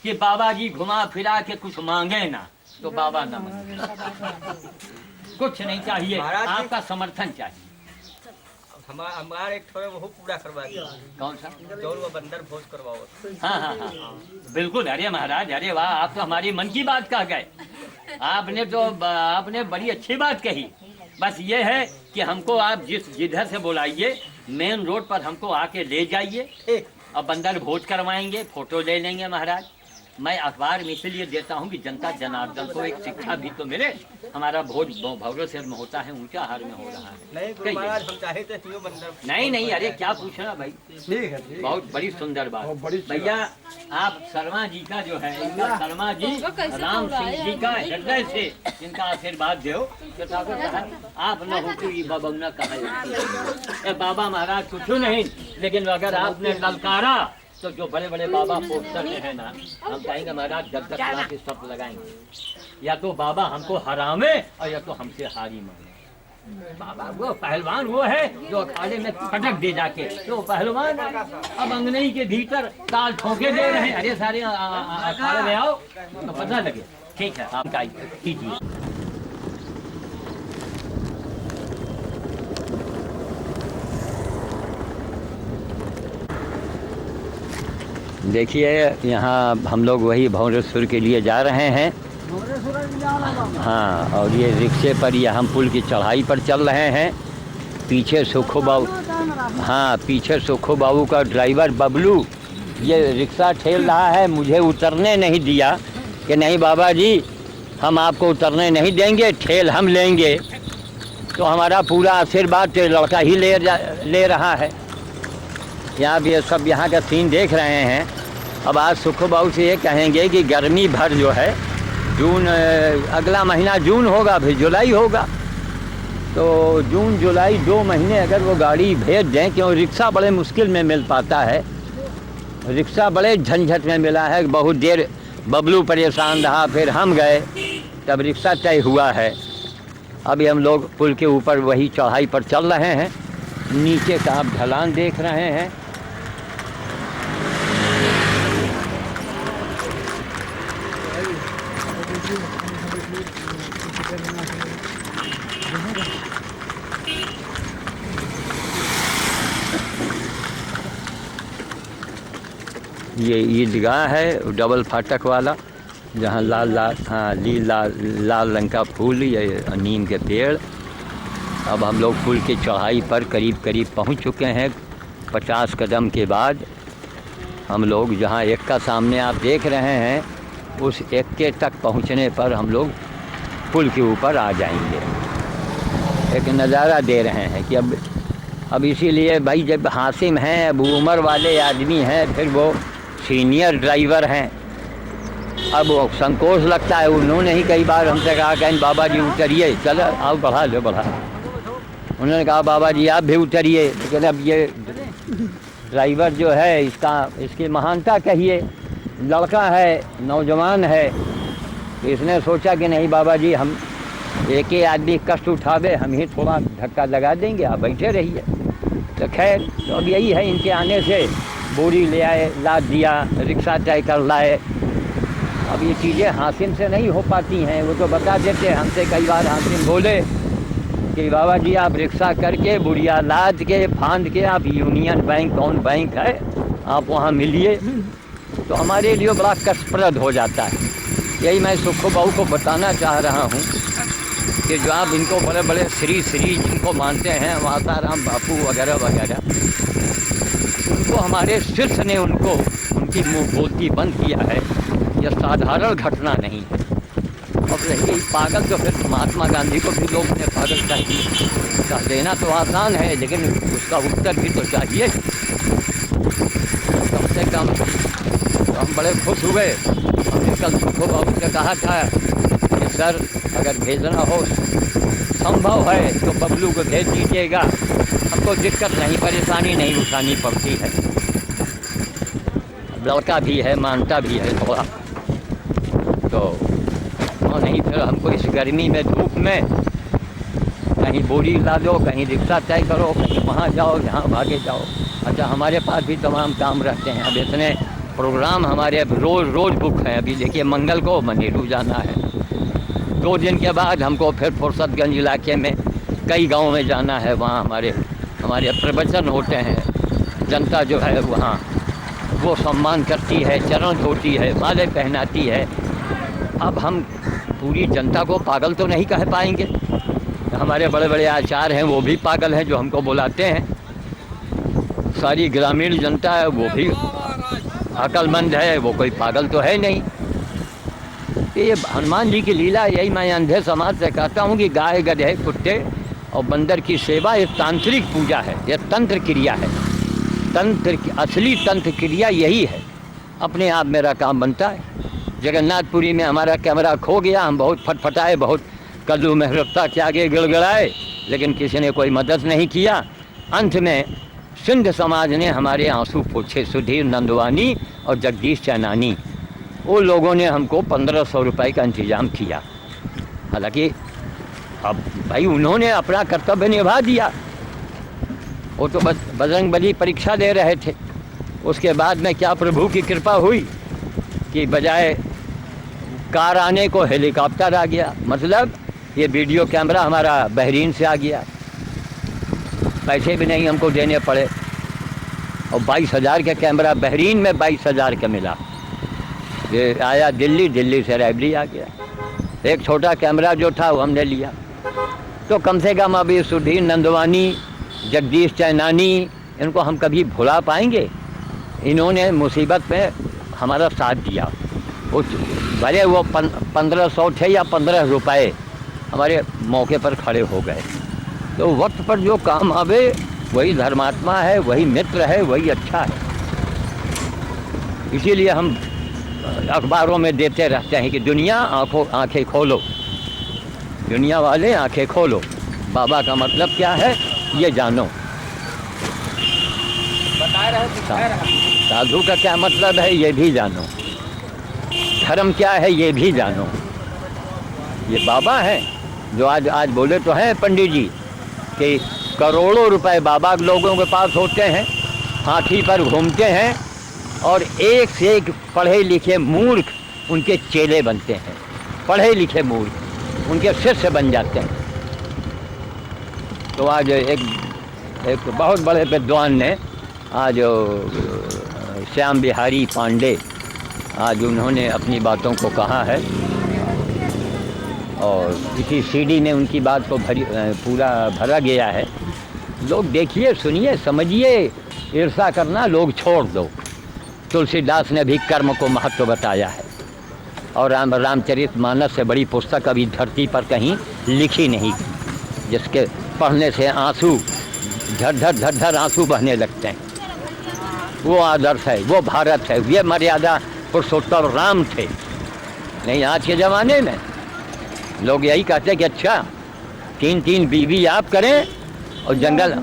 कि बाबा जी घुमा फिरा के कुछ मांगे ना तो बाबा न मांगे। कुछ नहीं चाहिए, आपका समर्थन चाहिए। हमारे एक थोड़ा वो पूरा करवा दिया, कौन सा? जो वो बंदर भोज करवाओ। हाँ हाँ हाँ बिल्कुल। अरे महाराज, अरे वाह, आप तो हमारी मन की बात कह गए। आपने बड़ी अच्छी बात कही। बस ये है कि हमको आप जिधर से बुलाइए मेन रोड पर हमको आके ले जाइए और बंदर भोज करवाएंगे, फोटो ले लेंगे महाराज। मैं अखबार में इसलिए देता हूँ कि जनता जनार्दन को एक शिक्षा भी तो मिले। हमारा भोज भौरों से होता है, उनके आहार में हो रहा है। नहीं गुरु महाराज, हम चाहे तो क्यों बंदर नहीं, अरे क्या पूछना भाई, ठीक है। बहुत बड़ी सुंदर बात। भैया आप शर्मा जी का जो है, इनका शर्मा जी राम सिंह जी का हृदय से इनका आशीर्वाद दो। आप न हो तो ये बाबा न कहा बाबा महाराज कुछ नहीं, लेकिन अगर आपने ललकारा तो जो बड़े बड़े बाबा पोस्टर में है ना, हम कहेंगे महाराज 10-10 लाख के शब्द लगाएंगे। या तो बाबा हमको हरामे और या तो हमसे हारी मांगे। बाबा वो पहलवान वो है जो अखाड़े में पटक दे जाके, तो पहलवान अब अंगनई के भीतर ताल ठोके दे रहे हैं। अरे सारे अखाड़े में आओ तो पता लगे। ठीक है, आप कीजिए। देखिए यहाँ हम लोग वही भौरेश्वर के लिए जा रहे हैं। हाँ, और ये रिक्शे पर ये हम पुल की चढ़ाई पर चल रहे हैं। पीछे सुखो बाबू, हाँ पीछे सुखो बाबू का ड्राइवर बबलू ये रिक्शा ठेल रहा है। मुझे उतरने नहीं दिया कि नहीं बाबा जी हम आपको उतरने नहीं देंगे, ठेल हम लेंगे। तो हमारा पूरा आशीर्वाद लड़का ही ले रहा है। यहाँ भी सब यहाँ का सीन देख रहे हैं। अब आज सुखो बाबू से ये कहेंगे कि गर्मी भर जो है जून, अगला महीना जून होगा, फिर जुलाई होगा, तो जून जुलाई 2 महीने अगर वो गाड़ी भेज दें, क्यों रिक्शा बड़े मुश्किल में मिल पाता है। रिक्शा बड़े झंझट में मिला है। बहुत देर बबलू परेशान रहा, फिर हम गए, तब रिक्शा तय हुआ है। अभी हम लोग पुल के ऊपर वही चढ़ाई पर चल रहे हैं। नीचे का आप ढलान देख रहे हैं। ये ईदगाह है डबल फाटक वाला, जहाँ लाल रंग का फूल, ये नीम के पेड़। अब हम लोग पुल की चढ़ाई पर करीब पहुँच चुके हैं। 50 कदम के बाद हम लोग जहाँ एक्का सामने आप देख रहे हैं, उस एक्के तक पहुँचने पर हम लोग पुल के ऊपर आ जाएंगे। एक नज़ारा दे रहे हैं कि अब इसीलिए भाई जब हासिम हैं, अब उम्र वाले आदमी हैं, फिर वो सीनियर ड्राइवर हैं, अब वो संकोच लगता है। उन्होंने ही कई बार हमसे कहा कहीं बाबा जी उतरिए, चलो आओ बढ़ा। उन्होंने कहा बाबा जी आप भी उतरिए, लेकिन अब ये ड्राइवर जो है इसकी महानता कहिए, लड़का है, नौजवान है, तो इसने सोचा कि नहीं बाबा जी हम एक ही आदमी कष्ट उठावे, हम ही थोड़ा धक्का लगा देंगे, आप बैठे रहिए। तो खैर, तो अब यही है, इनके आने से बोरी ले आए, लाद दिया, रिक्शा तय कर लाए। अब ये चीज़ें हासिम से नहीं हो पाती हैं। वो तो बता देते हैं हमसे, कई बार हासिम बोले कि बाबा जी आप रिक्शा करके बुढ़िया लाद के फांद के आप यूनियन बैंक, कौन बैंक है, आप वहाँ मिलिए। तो हमारे लिए बड़ा कष्टप्रद हो जाता है। यही मैं सुखो बाबू को बताना चाह रहा हूँ कि जो आप इनको बड़े बड़े श्री जिनको मानते हैं, माताराम बापू वगैरह, उनको हमारे शीर्ष ने उनकी मुँह बोलती बंद किया है। यह साधारण घटना नहीं है। अब रही पागल, तो फिर महात्मा गांधी को भी लोग ने पागल कह देना तो आसान है, लेकिन उसका उत्तर भी तो चाहिए। कम से कम तो हम बड़े खुश हुए। हमने कल सुखो बाबू से कहा था कि सर अगर भेजना हो संभव है तो बबलू को भेज दीजिएगा, हमको दिक्कत नहीं, परेशानी नहीं उठानी पड़ती है। लड़का भी है, मानता भी है थोड़ा, तो नहीं फिर हमको इस गर्मी में, धूप में कहीं बोरी ला दो, कहीं रिक्शा तय करो, कहीं वहाँ जाओ, यहाँ भागे जाओ। अच्छा, हमारे पास भी तमाम काम रहते हैं। अब इतने प्रोग्राम हमारे अब रोज़ बुक हैं। अभी देखिए मंगल को मनेरू जाना है, 2 दिन के बाद हमको फिर फुर्सतगंज इलाके में कई गाँव में जाना है। वहाँ हमारे हमारे प्रवचन होते हैं, जनता जो है वहाँ वो सम्मान करती है, चरण धोती है, माले पहनाती है। अब हम पूरी जनता को पागल तो नहीं कह पाएंगे। हमारे बड़े बड़े आचार्य हैं वो भी पागल हैं जो हमको बुलाते हैं। सारी ग्रामीण जनता है वो भी अक्लमंद है, वो कोई पागल तो है नहीं। ये हनुमान जी की लीला, यही मैं अंधे समाज से कहता हूँ कि गाय गधे कुत्ते और बंदर की सेवा ये तांत्रिक पूजा है, ये तंत्र क्रिया है। तंत्र की असली तंत्र क्रिया यही है। अपने आप मेरा काम बनता है। जगन्नाथपुरी में हमारा कैमरा खो गया, हम बहुत फटफटाए, बहुत कद्दू मेहरफ्ता के आगे गिड़गिड़ाए, लेकिन किसी ने कोई मदद नहीं किया। अंत में सिंध समाज ने हमारे आंसू पोछे। सुधीर नंदवानी और जगदीश चैनानी, वो लोगों ने हमको 1500 रुपये का इंतज़ाम किया। हालांकि अब भाई उन्होंने अपना कर्तव्य निभा दिया, वो तो बस बजरंगबली परीक्षा दे रहे थे। उसके बाद में क्या प्रभु की कृपा हुई कि बजाय कार आने को हेलीकॉप्टर आ गया। मतलब ये वीडियो कैमरा हमारा बहरीन से आ गया, पैसे भी नहीं हमको देने पड़े। और 22,000 का कैमरा बहरीन में 22,000 का मिला। ये आया दिल्ली, दिल्ली से रायबरी आ गया। एक छोटा कैमरा जो था वो हमने लिया। तो कम से कम अभी सुधीर नंदवानी, जगदीश चैनानी, इनको हम कभी भुला पाएंगे? इन्होंने मुसीबत में हमारा साथ दिया। वो भले वो 1500 थे या 15 रुपये, हमारे मौके पर खड़े हो गए। तो वक्त पर जो काम आवे वही धर्मात्मा है, वही मित्र है, वही अच्छा है। इसीलिए हम अखबारों में देते रहते हैं कि दुनिया आंखें खोलो, दुनिया वाले आंखें खोलो। बाबा का मतलब क्या है ये जानो। बता रहे साधु का क्या मतलब है ये भी जानो। धर्म क्या है ये भी जानो। ये बाबा हैं जो आज बोले तो हैं पंडित जी कि करोड़ों रुपए बाबा लोगों के पास होते हैं, हाथी पर घूमते हैं और एक से एक पढ़े लिखे मूर्ख उनके चेले बनते हैं। पढ़े लिखे मूर्ख उनके शिष्य बन जाते हैं। तो आज एक बहुत बड़े विद्वान ने आज श्याम बिहारी पांडे, आज उन्होंने अपनी बातों को कहा है और इसी सीडी में उनकी बात को पूरा भरा गया है। लोग देखिए, सुनिए, समझिए। ईर्षा करना लोग छोड़ दो। तुलसीदास ने भी कर्म को महत्व बताया है और रामचरितमानस से बड़ी पुस्तक अभी धरती पर कहीं लिखी नहीं, जिसके पढ़ने से आंसू झरझर झरझर आंसू बहने लगते हैं। वो आदर्श है, वो भारत है, ये मर्यादा पुरुषोत्तम राम थे। नहीं, आज के ज़माने में लोग यही कहते हैं कि अच्छा 3-3 बीवी आप करें और जंगल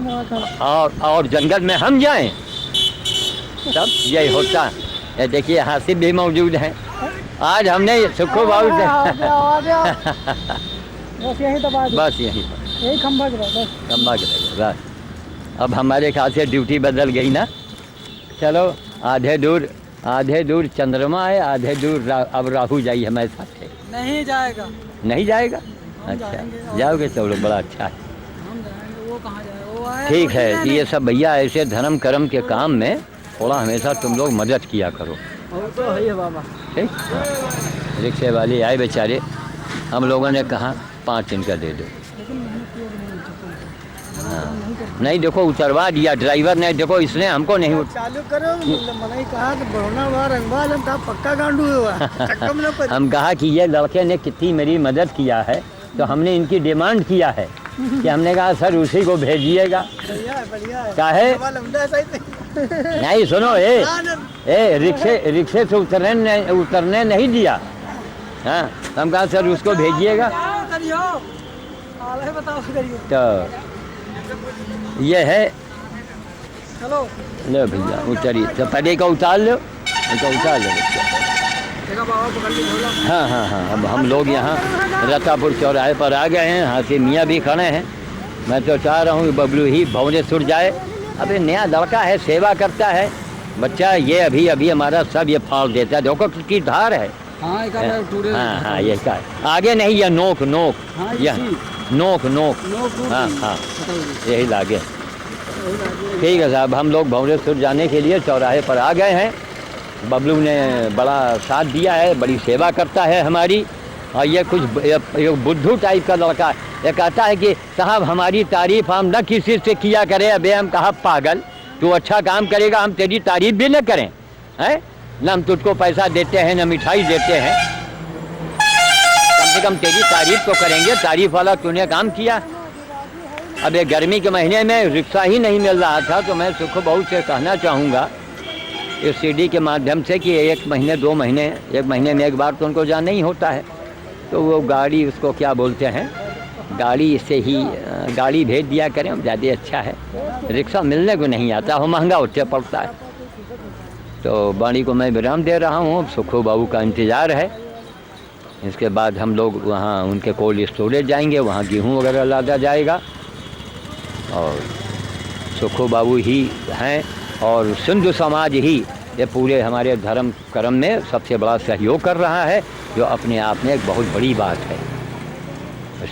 में हम जाएं, तब यही होता। ये देखिए हासिब भी मौजूद हैं। आज हमने सुखो बाबू से बस यही खंभा के बस। अब हमारे ख्याल से ड्यूटी बदल गई ना। चलो आधे दूर चंद्रमा है, आधे दूर अब राहु जाइए हमारे साथ। नहीं जाएगा। नहीं जाएगा? अच्छा, जाओगे तो लोग, बड़ा अच्छा है। हम जाएंगे, वो कहाँ जाएगा? वो आए ठीक है। ये सब भैया ऐसे धर्म कर्म के काम में थोड़ा हमेशा तुम लोग मदद किया करो। तो है बाबा। ठीक। रिक्शे वाले आए बेचारे, हम लोगों ने कहा 5 इनका दे दो। हाँ, नहीं देखो उतरवा दिया ड्राइवर ने। देखो इसने हमको नहीं चालू करो। मैंने कहा कि बढ़ना हुआ रंगवाल हम पक्का गांडू हुआ। हम कहा कि ये लड़के ने कितनी मेरी मदद किया है, तो हमने इनकी डिमांड किया है कि हमने कहा सर उसी को भेजिएगा। क्या है? नहीं सुनो, रिक्शे से उतरने नहीं दिया। हाँ, हम कहा सर उसको भेजिएगा। तो ये है। चलो लो भैया उतरिए, तो पहले का उतार लो, उतार लो। हाँ। अब हम लोग यहाँ रतापुर चौराहे पर आ गए हैं। हाथी मियाँ भी खड़े हैं। मैं तो चाह रहा हूँ कि बबलू ही भुवनेश्वर जाए। अब ये नया लड़का है, सेवा करता है बच्चा। ये अभी हमारा सब ये फाड़ देता है। देखो किसकी धार है। हाँ, ये का आगे नहीं, ये नोक। यह नोक। हाँ, यही लागे। ठीक है साहब, हम लोग भंवरेश्वर जाने के लिए चौराहे पर आ गए हैं। बबलू ने बड़ा साथ दिया है, बड़ी सेवा करता है हमारी। और ये कुछ ये बुद्धू टाइप का लड़का है। ये कहता है कि साहब हमारी तारीफ हम न किसी से किया करें। अबे हम कहा पागल, तू अच्छा काम करेगा हम तेरी तारीफ भी न करें, हैं? न हम तुझको पैसा देते हैं न मिठाई देते हैं, कम से कम तेरी तारीफ तो करेंगे। तारीफ वाला तूने काम किया। अब ये गर्मी के महीने में रिक्शा ही नहीं मिल रहा था, तो मैं सुख बहू से कहना चाहूँगा इस सीडी के माध्यम से कि 1 महीने 2 महीने 1 महीने में एक बार तो उनको जाना ही होता है, तो वो गाड़ी उसको क्या बोलते हैं, गाड़ी से ही गाड़ी भेज दिया करें, ज़्यादा अच्छा है। रिक्शा मिलने को नहीं आता, वो महंगा उससे पड़ता है। तो बाणी को मैं विराम दे रहा हूँ। सुखो बाबू का इंतज़ार है। इसके बाद हम लोग वहाँ उनके कोल्ड स्टोरेज जाएंगे, वहाँ गेहूँ वगैरह लादा जाएगा। और सुखो बाबू ही हैं और सिंधु समाज ही ये पूरे हमारे धर्म कर्म में सबसे बड़ा सहयोग कर रहा है, जो अपने आप में एक बहुत बड़ी बात है।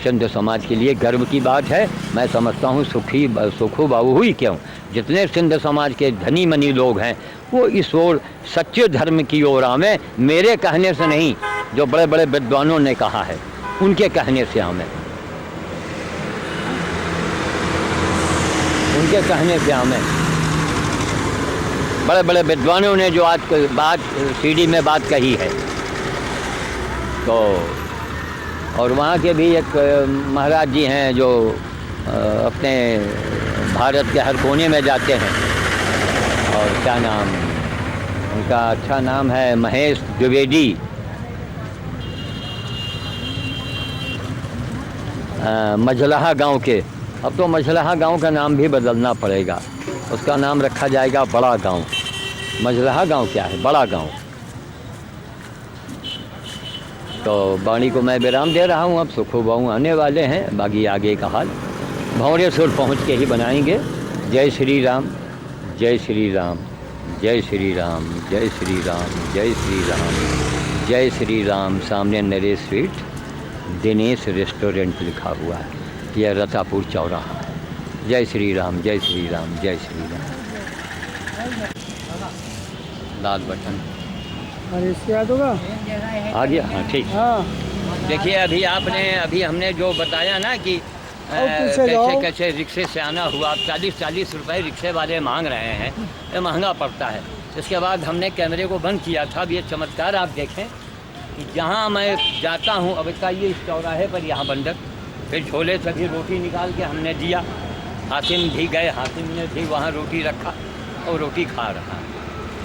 सिंधु समाज के लिए गर्व की बात है। मैं समझता हूँ सुखो बाबू ही क्यों, जितने सिंधु समाज के धनी मनी लोग हैं वो इस ओर सच्चे धर्म की ओर आवें। मेरे कहने से नहीं, जो बड़े बड़े विद्वानों ने कहा है उनके कहने से हमें, उनके कहने से हमें, बड़े बड़े विद्वानों ने जो आज बात सीडी में बात कही है। तो और वहाँ के भी एक महाराज जी हैं जो अपने भारत के हर कोने में जाते हैं, और क्या नाम उनका, अच्छा नाम है महेश द्विवेदी। मझलहा गांव के, अब तो मझलहा गांव का नाम भी बदलना पड़ेगा, उसका नाम रखा जाएगा बड़ा गांव। मझलहा गांव क्या है, बड़ा गांव। तो बाणी को मैं विराम दे रहा हूँ। अब सुखो बाबू आने वाले हैं, बाकी आगे का हाल भंवरेश्वर पहुँच के ही बनाएंगे। जय श्री राम, जय श्री राम, जय श्री राम, जय श्री राम, जय श्री राम, जय श्री राम। सामने नरेश स्वीट दिनेश रेस्टोरेंट लिखा हुआ है, यह रतापुर चौराहा है। जय श्री राम, जय श्री राम, जय श्री राम। लाल बटन अरे इससे याद होगा आ गया, हाँ ठीक। हाँ देखिए अभी हमने जो बताया ना कि पीछे जाओ। कैसे रिक्शे से आना हुआ। 40-40 रुपए रिक्शे वाले मांग रहे हैं, ये महंगा पड़ता है। इसके बाद हमने कैमरे को बंद किया था। अब ये चमत्कार आप देखें कि जहाँ मैं जाता हूँ, अब इसका ये इस चौराहे पर यहाँ बंदर, फिर झोले से भी रोटी निकाल के हमने दिया। हातिम भी गए, हातिम ने भी वहाँ रोटी रखा और रोटी खा रहा है।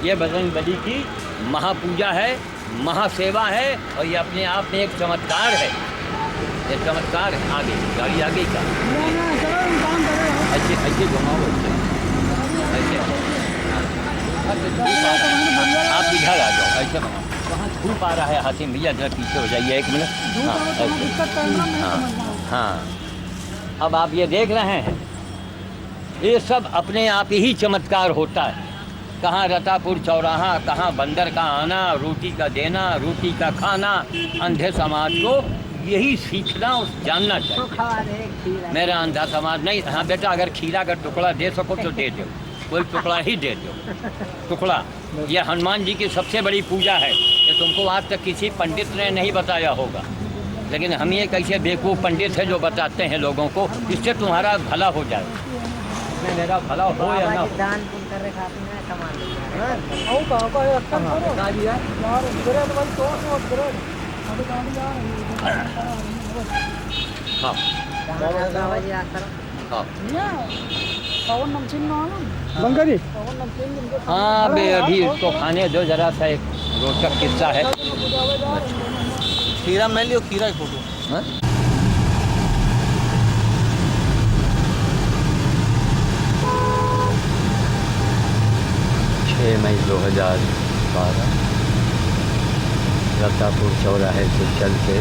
ये बजरंग बली की महापूजा है, महासेवा है, और ये अपने आप में एक चमत्कार है। ये चमत्कार है। आगे गाड़ी आगे का ऐसे ऐसे घुमाओ, ऐसे आप इधर आ जाओ, ऐसे वहाँ धूप आ रहा है। हातिम भैया जरा पीछे हो जाइए 1 मिनट। हाँ, हाँ। अब आप ये देख रहे हैं, ये सब अपने आप ही चमत्कार होता है। कहाँ रतापुर चौराहा, कहाँ बंदर का आना, रोटी का देना, रोटी का खाना। अंधे समाज को यही सीखना और जानना चाहिए। मेरा अंधा समाज नहीं। हाँ बेटा, अगर खीरा का टुकड़ा दे सको तो दे दो, कोई टुकड़ा ही दे दो, टुकड़ा। यह हनुमान जी की सबसे बड़ी पूजा है। ये तुमको आज तक किसी पंडित ने नहीं बताया होगा, लेकिन हम ये कैसे बेवकूफ़ पंडित है जो बताते हैं लोगों को। इससे तुम्हारा भला हो जाए, इसमें मेरा भला हो या ना हो। बंगाली हाँ बे, अभी इसको खाने दो जरा सा, एक रोचक किस्सा है। खीरा मैं लियो, खीरा की फोटो। हाँ? 6 मई 2012 रतापुर चौराहे से चल के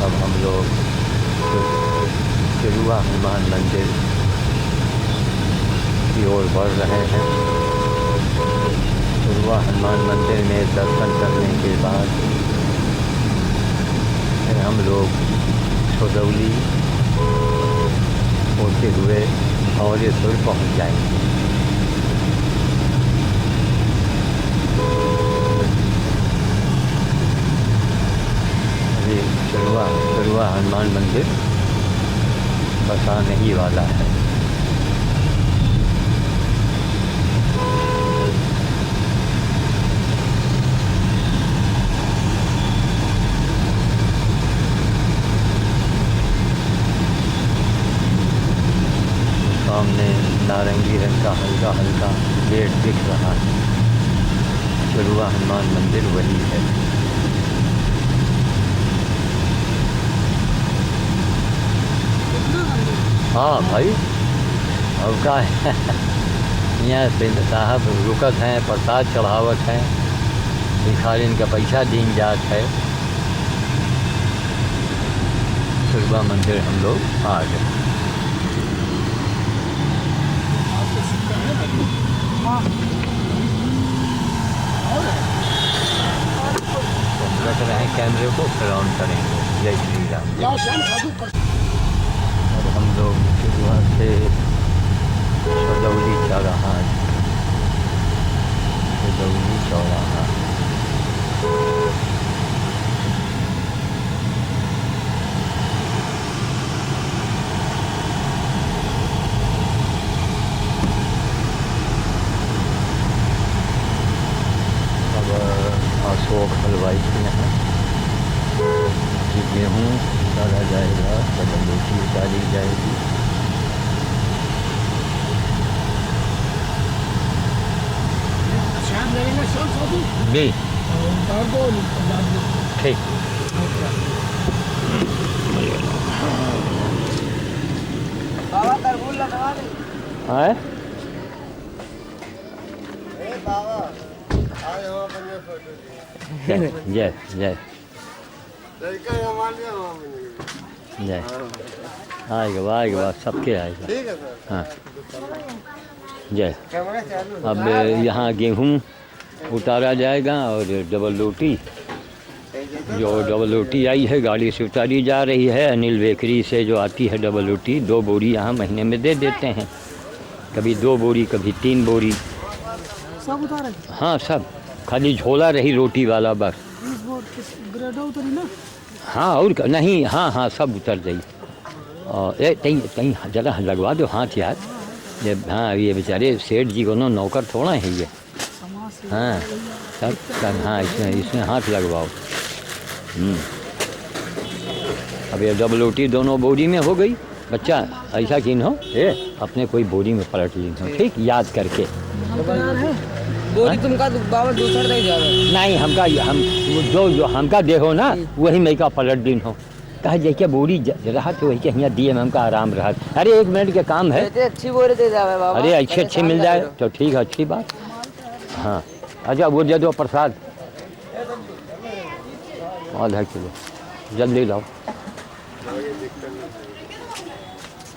अब हम लोग तिरुआ हनुमान मंदिर की ओर बढ़ रहे हैं। तिरुआ हनुमान मंदिर में दर्शन करने के बाद फिर हम लोग सोदौली होते हुए भंवरेश्वर पहुँच जाएंगे। अभी चरुआ हनुमान मंदिर बस आने ही वाला है। सामने नारंगी रंग का हल्का हल्का गेट दिख रहा है। चरुआ हनुमान मंदिर वही है। हाँ भाई, अब का है यहाँ सिंध साहब रुकत हैं, प्रसाद चढ़ावत हैं, भिखारिन का पैसा दीन जात है। चरुआ मंदिर हम लोग आ गए। रख रहे हैं कैमरे को, फिर ऑन करेंगे। जय श्री राम। और हम लोग सुबह से सदौली चौराहा अशोक हलवाई के यहाँ गेहूँ उतारा जाएगा, कदम रोटी उतारी जाएगी। जी ठीक। है जय जय जय जय आएगा सबके आएगा। ठीक है सर। हाँ जय। अब यहाँ गेहूँ उतारा जाएगा और डबल रोटी, जो डबल रोटी आई है गाड़ी से उतारी जा रही है। अनिल बेकरी से जो आती है डबल रोटी, 2 बोरी यहाँ महीने में दे देते हैं, कभी 2 बोरी कभी 3 बोरी। सब उतारे? हाँ सब, खाली झोला रही रोटी वाला बस। उतरी ना? हाँ और नहीं, हाँ सब उतर गई। और कहीं जरा लगवा दो हाथ यार। ये हाँ, ये बेचारे सेठ जी को नौकर थोड़ा है ये। हाँ सब हाँ, इसमें हाथ लगवाओ। अब ये डबल रोटी दोनों बोरी में हो गई। बच्चा ऐसा किन हो अपने कोई बोरी में पलट ली हो, ठीक याद करके। बोरी तुमका बाबा दूसरा नहीं जावे नहीं, हमका हम जो हमका देखो ना वही मैं का पलट दिन हो। कहा जैसे बोरी रहा तो वही यहाँ दिए में हमका आराम रहा। अरे 1 मिनट के काम है। अच्छी बोरी दे जावे बाबा। अरे अच्छे मिल जाए तो ठीक है, अच्छी बात। हाँ अच्छा वो दे दो प्रसाद आधा किलो, जल्दी लाओ।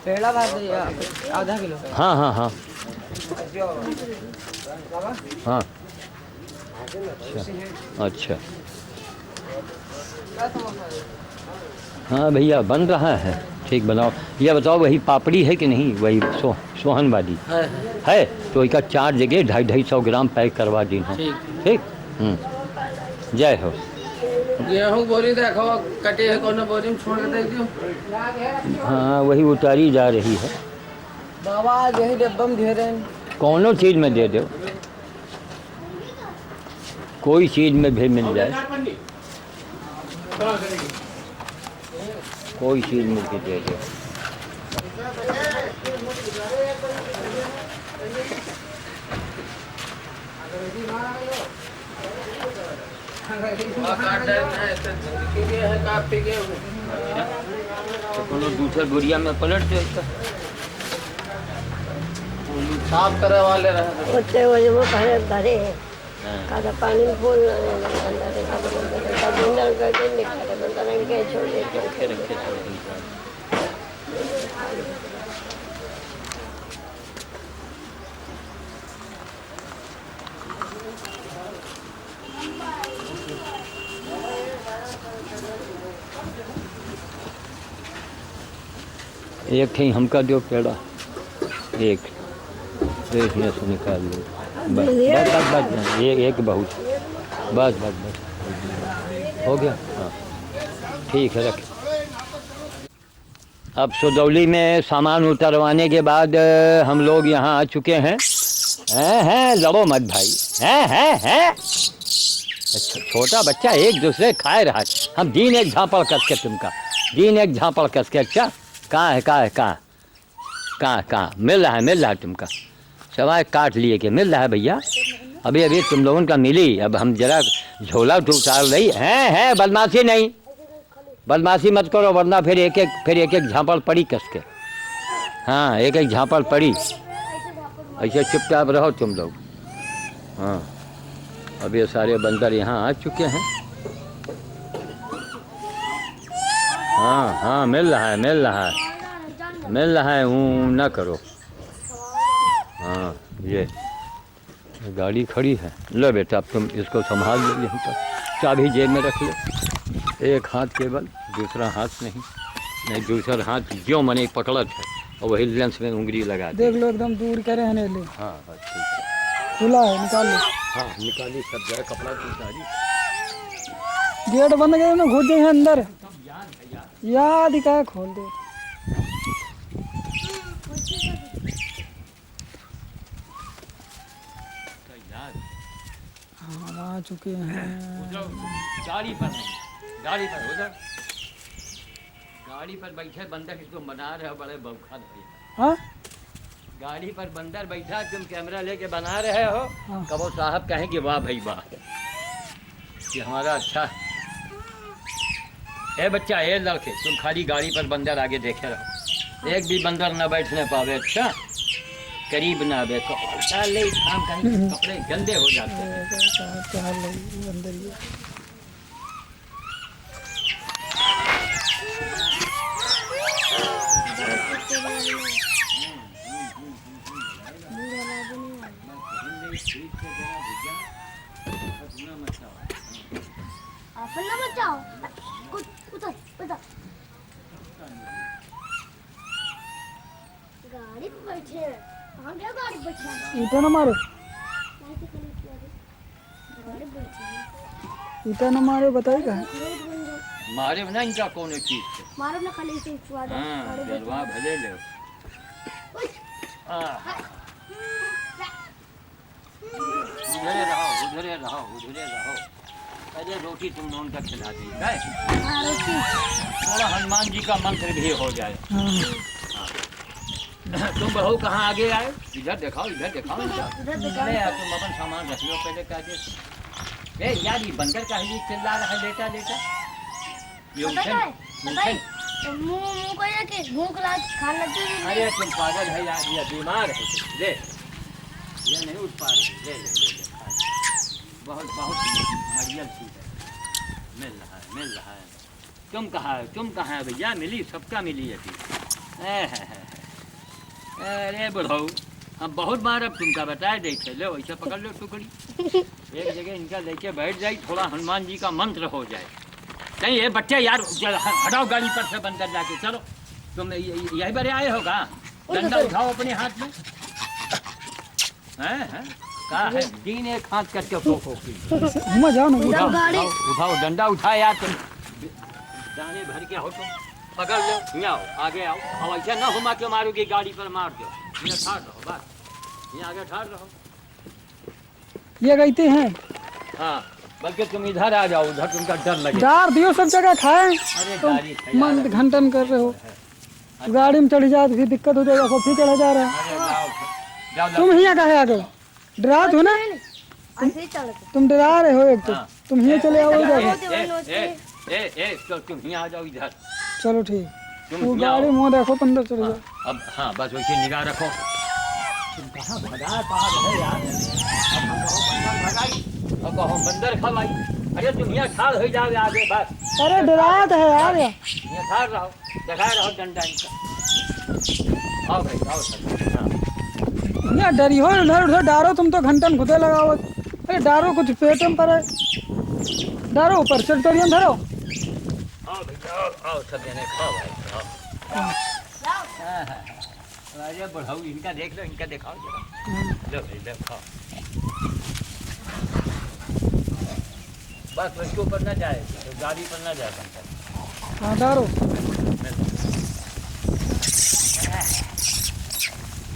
पेड़ा आधा किलो। हाँ हाँ हाँ हाँ अच्छा हाँ भैया बन रहा है, ठीक बनाओ। यह बताओ वही पापड़ी है कि नहीं, वही सोहन वाली है तो इसका 4 जगह 250-250 ग्राम पैक करवा दी हो। ठीक। जय हो। गेहूँ बोरी देखो कटे है, कौन बोरी में छोड़ के देख दियो। हाँ वही उतारी जा रही है बाबा, यही डब्बा में घेरे कौनों चीज़ में दे दो, कोई चीज़ में भी मिल जाए, कोई चीज़ में भी दे दो। तो दूसरे गुड़िया में पलट दो इसका। साफ करे वाले रहे होते हुए वो पहले भरे कादा पानी में फूल अंदर का बिंदल करके निकाले बंदा रंग के छोड़ देते। एक थे हमका दो पेड़ा, एक इसमें से निकाल लो। बस बस बस बस, एक बहुत, बस बस बस हो गया। हाँ ठीक है, रख। अब सुदौली में सामान उतरवाने के बाद हम लोग यहाँ आ चुके हैं। हैं लड़ो मत भाई, हैं अच्छा छोटा बच्चा एक दूसरे खाए रहा है। हम दिन एक झापड़ कस के तुमका, दिन एक झापड़ कस के। अच्छा कहाँ मिल रहा है तुमका, सवाए काट लिए के मिल रहा है भैया। अभी तुम लोगों का मिली। अब हम जरा झोला तो उतार रही हैं। बदमाशी नहीं, बदमाशी मत करो वरना फिर एक एक झापड़ पड़ी कस के। हाँ एक एक झापड़ पड़ी, ऐसे चुपचाप रहो तुम लोग। हाँ अब ये सारे बंदर यहाँ आ चुके हैं। हाँ मिल रहा है हूँ ना करो। हाँ ये गाड़ी खड़ी है। लो बेटा अब तुम इसको संभाल लो, यहाँ पर चाबी जेब में रख लो। एक हाथ केवल, दूसरा हाथ नहीं दूसरा हाथ जो मने पकड़त है और वही लेंस में उंगली लगा दे। देख लो एकदम दूर करे हैं ले। हाँ बस ठीक है, खुला है निकाल लो। हाँ निकाली सब जरा कपड़ा उतारी। गेट बंद करे ना, घुस जाए अंदर। याद ही क्या खोल दे। हम आ चुके हैं गाड़ी पर उधर गाड़ी पर बैठे बंदर तुम बना रहे हो, बड़े बौखा भैया। हाँ गाड़ी पर बंदर बैठा, तुम कैमरा लेके बना रहे हो। कबो साहब कहेंगे वाह भाई वाह, ये हमारा अच्छा है। ए बच्चा, ए लड़के, तुम खाली गाड़ी पर बंदर आगे देखे रहो, एक भी बंदर न बैठने पावे। अच्छा करीब ना आवे, काम कहीं कपड़े गंदे हो जाते हैं। अंदर ही गाड़ी पे बैठे हैं। गाड़ी बैठे ईटा न मारो, ईटा न मारो, बताइएगा मारे ना इनका कौन चीज से मारो ना खाली से स्वाद। जलवा भले ले। उधरे रहो। पहले रोटी तुम लोगों का खिला दी, थोड़ा हनुमान जी का मंत्र भी हो जाए। तुम बहू कहाँ आगे आए? इधर दिखाओ इनका। तुम अपन सामान रख लो पहले काजे। ए यार ये बंदर का ही चिल्ला रहा है लेटा। ये भूख खाने लगती है। अरे तुम पागल है यार, ये बीमार है। ले ये नहीं उठ पा रही, ले बहुत मरियल चीज है। मिल रहा है। तुम कहाँ है भैया? मिली, सबका मिली अभी। अरे बुढ़ऊ, हम बहुत बार अब तुमका बताए देखे। लो ऐसा पकड़ लो टुकड़ी, एक जगह इनका लेके बैठ जाए, थोड़ा हनुमान जी का मंत्र हो जाए। नहीं ये बच्चे यार हटाओ गाड़ी पर से बंदर जाके। चलो तुम यही बारे आए होगा, डंडा उठाओ अपने हाथ में। कहा है दिन एक हाथ करके घुमा जाओ ना, उठाओ डंडा उठाए यार। तुम जाने भर के हो, तुम पकड़ लो, यहाँ आओ, आगे आओ। और ऐसा ना घुमा के मारोगे, गाड़ी पर मार दो। यहाँ ठाड़ रहो, बस यहाँ आगे ठाड़ रहो। ये कहते हैं हाँ, बल्कि तुम इधर आ जाओ, उधर तुमका डर लगे। डार दियो सब जगह खाए। अरे तुम गाड़ी मन घंटन कर रहे हो, गाड़ी में चढ़ी जाए तो फिर दिक्कत हो जाएगा। फिर चढ़ा जा रहा है। तुम यहाँ कहे आ गए? डरा हो ना तुम, डरा रहे हो एक तो। तुम यहाँ चले आओ इधर। तुम यहाँ आ जाओ इधर। चलो ठीक, तू गाड़ी मुँह देखो, अंदर चले जाओ। अब हाँ बस वैसे निगाह रखो। तुम कहाँ भगा पार है यार? अब कहो बंदर खवाई। अरे तुम यहाँ ठाड़ हो जाओगे आगे, बस। अरे डरात है यार। यहाँ ठाड़ रहो, दिखाए रहो डंडा इनका। आओ भाई आओ सर। यहाँ डरी हो, इधर उधर डारो। तुम तो घंटन खुदे लगाओ। अरे डारो कुछ पेटम पर है, डारो ऊपर से धरो। आओ भाई आओ सब जने खाओ भाई, आओ। अरे बढ़ाओ इनका देख लो, इनका दिखाओ जरा। लो भाई लो खाओ। बस उसके ऊपर ना जाए, तो गाड़ी पर ना जाए बनकर। हाँ डारो,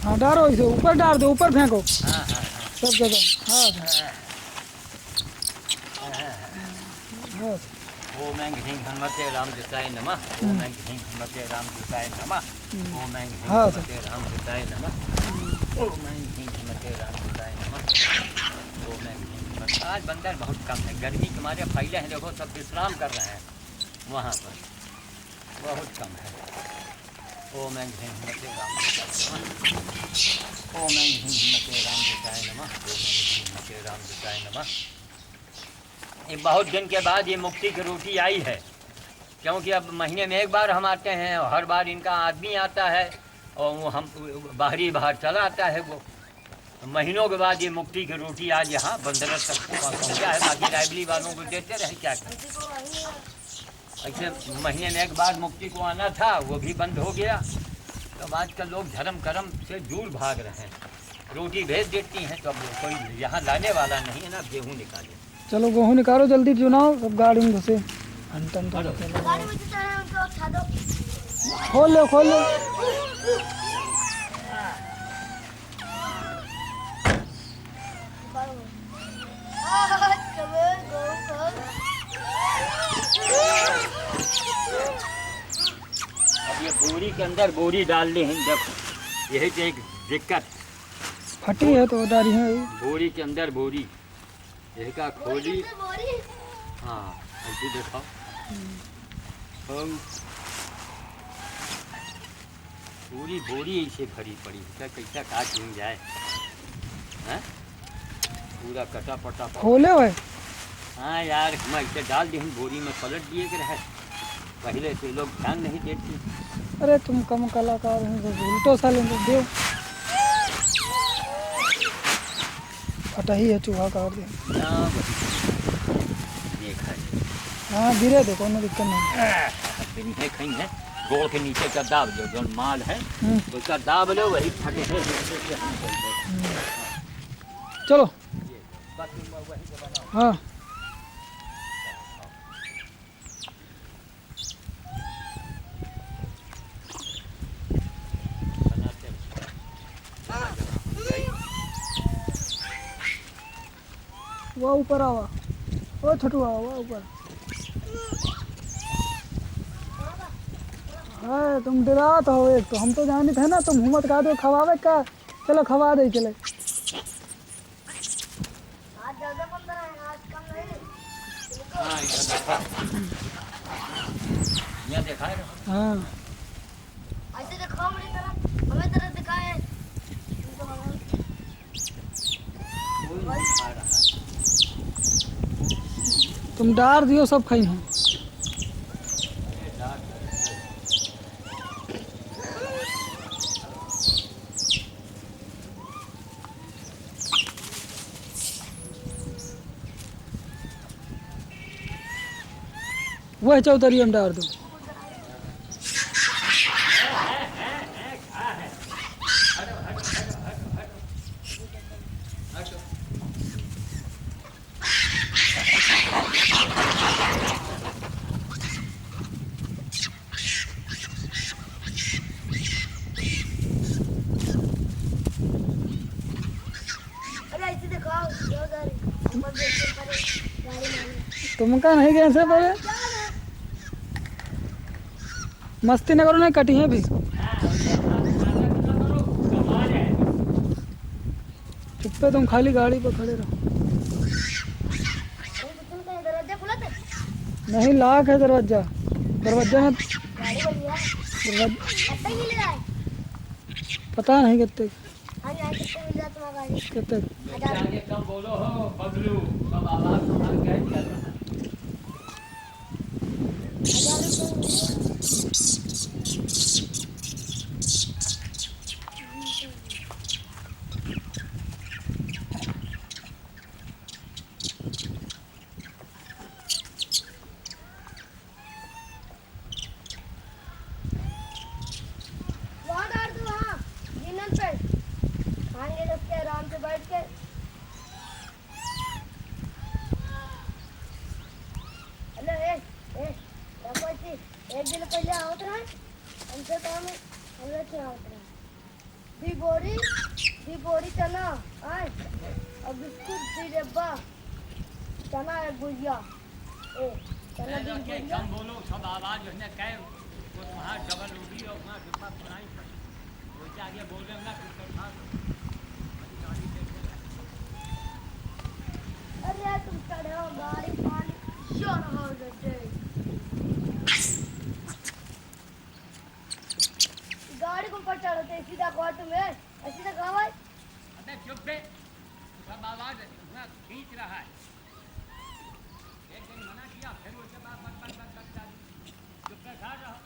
हाँ डारो, इसे ऊपर डाल दो, ऊपर फेंको हाँ हाँ हाँ सब जगह। हाँ हाँ ओम ऐं ह्रीं हनुमते रामदूताय नमः। ओम ऐं ह्रीं हनुमते रामदूताय नमः। ओम ऐं ह्रीं हाँ, हनुमते रामदूताय नमः। ओम ऐं ह्रीं हनुमते रामदूताय नमः। ओम ऐं ह्रीं हनुमते। आज बंदर बहुत कम है, गर्मी के मारे फैले हैं, देखो सब विश्राम कर रहे हैं वहाँ पर, बहुत कम है। ओम ऐं ह्रीं हनुमते रामदूताय नमः। ओम ऐं ह्रीं हनुमते रामदूताय नमः। ओम ऐं ह्रीं हनुमते रामदूताय नमः। ये बहुत दिन के बाद ये मुक्ति की रोटी आई है, क्योंकि अब महीने में एक बार हम आते हैं और हर बार इनका आदमी आता है और वो हम बाहर चला आता है। वो महीनों के बाद ये मुक्ति की रोटी आज यहाँ बंदरत तक पहुँचा है। बाकी लाइब्रेरी वालों को देते रहे, क्या करें। ऐसे महीने में एक बार मुक्ति को आना था, वो भी बंद हो गया। तो आजकल लोग धर्म कर्म से दूर भाग रहे हैं, रोटी भेज देती हैं, तो अब कोई यहाँ लाने वाला नहीं है ना। गेहूँ निकाले, चलो गेहूँ निकालो जल्दी, चुनाओ सब गाड़ी में घुसे। घंटन तो गाड़ी में जितना है उनको उठा दो। खोल लो, खोल लो। अब ये बोरी के अंदर बोरी डालनी है, जब यही तो एक दिक्कत। फटी है तो डाली है। बोरी के अंदर बोरी, यही का खोली। हाँ ऐसे दिखाओ। पूरी बोरी ऐसे भरी पड़ी है, कैसा काट मिल जाए। हैं? पूरा कटा पटा। खोले हुए। हाँ यार, हम ऐसे डाल दिए, बोरी में पलट दिए के रहे, पहले से लोग ध्यान नहीं देते। अरे तुम कम कलाकार हैं, उल्टो साले दे। फटा ही है, चूहा काट दे। देखा हाँ गिरे थे, कोई दिक्कत नहीं। है कहीं है, गोड़ के नीचे का दाब दो, जो माल है उसका दाब लो, वही फटे। चलो हाँ वो ऊपर आवा, वो छोटू आवा, वो ऊपर। हाँ तुम डरा तो हो एक, तो हम तो जाने थे ना, तुम हिम्मत का दो खवावे का। चलो खवा दे चले। आज ज्यादा बंदर है, आज कम नहीं। हाँ यहाँ देखा है। हाँ ऐसे दिखाओ मेरी तरफ, हमें तरफ दिखाए। कोई नहीं खा रहा। तुम डार दियो, सब खाई हैं। वह चौधरी हम डार दो। अरे ऐसे दिखाओ, ऊपर देखो, गाड़ी में। तुमका नहीं गए से बोले, मस्ती न करो, नहीं कटी है भी। चुप्पे तुम खाली गाड़ी पर खड़े रहो। दरवाजा खुला था, नहीं लाख है दरवाजा, दरवाजा में गाड़ी बंद किया। दरवाजा कितने की मिल रहा है? पता नहीं कितने हाँ जी, कितने मिल रहा है तुम्हारा गाड़ी? कितने। आगे कम बोलो हो बबलू, सब आवाज तुम्हारी कैद कर रहा है। 1000 रुपये मिल रहे हैं। वहाँ डाल दो, वहाँ। में हमने क्या होता है दी बोरी चना आए और बिस्कुट दी डब्बा चना है गुजिया चना दी गुजिया बोलो सब आवाज जो है ना कहे वहाँ डबल रोटी और वहाँ डिब्बा बनाई वो आगे बोल रहे ना अरे यार तुम चढ़े हो गाड़ी पानी श्योर हो गए गाड़ी को ऊपर चढ़ते सीधा कहो तुम्हें सीधा कहा भाई अबे चुप बे सब आवाज वहाँ खींच रहा है एक दिन मना किया फिर उसके बाद बस चुप पे खा रहा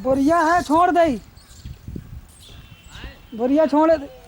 बोरिया है छोड़ दे बोरिया छोड़ दे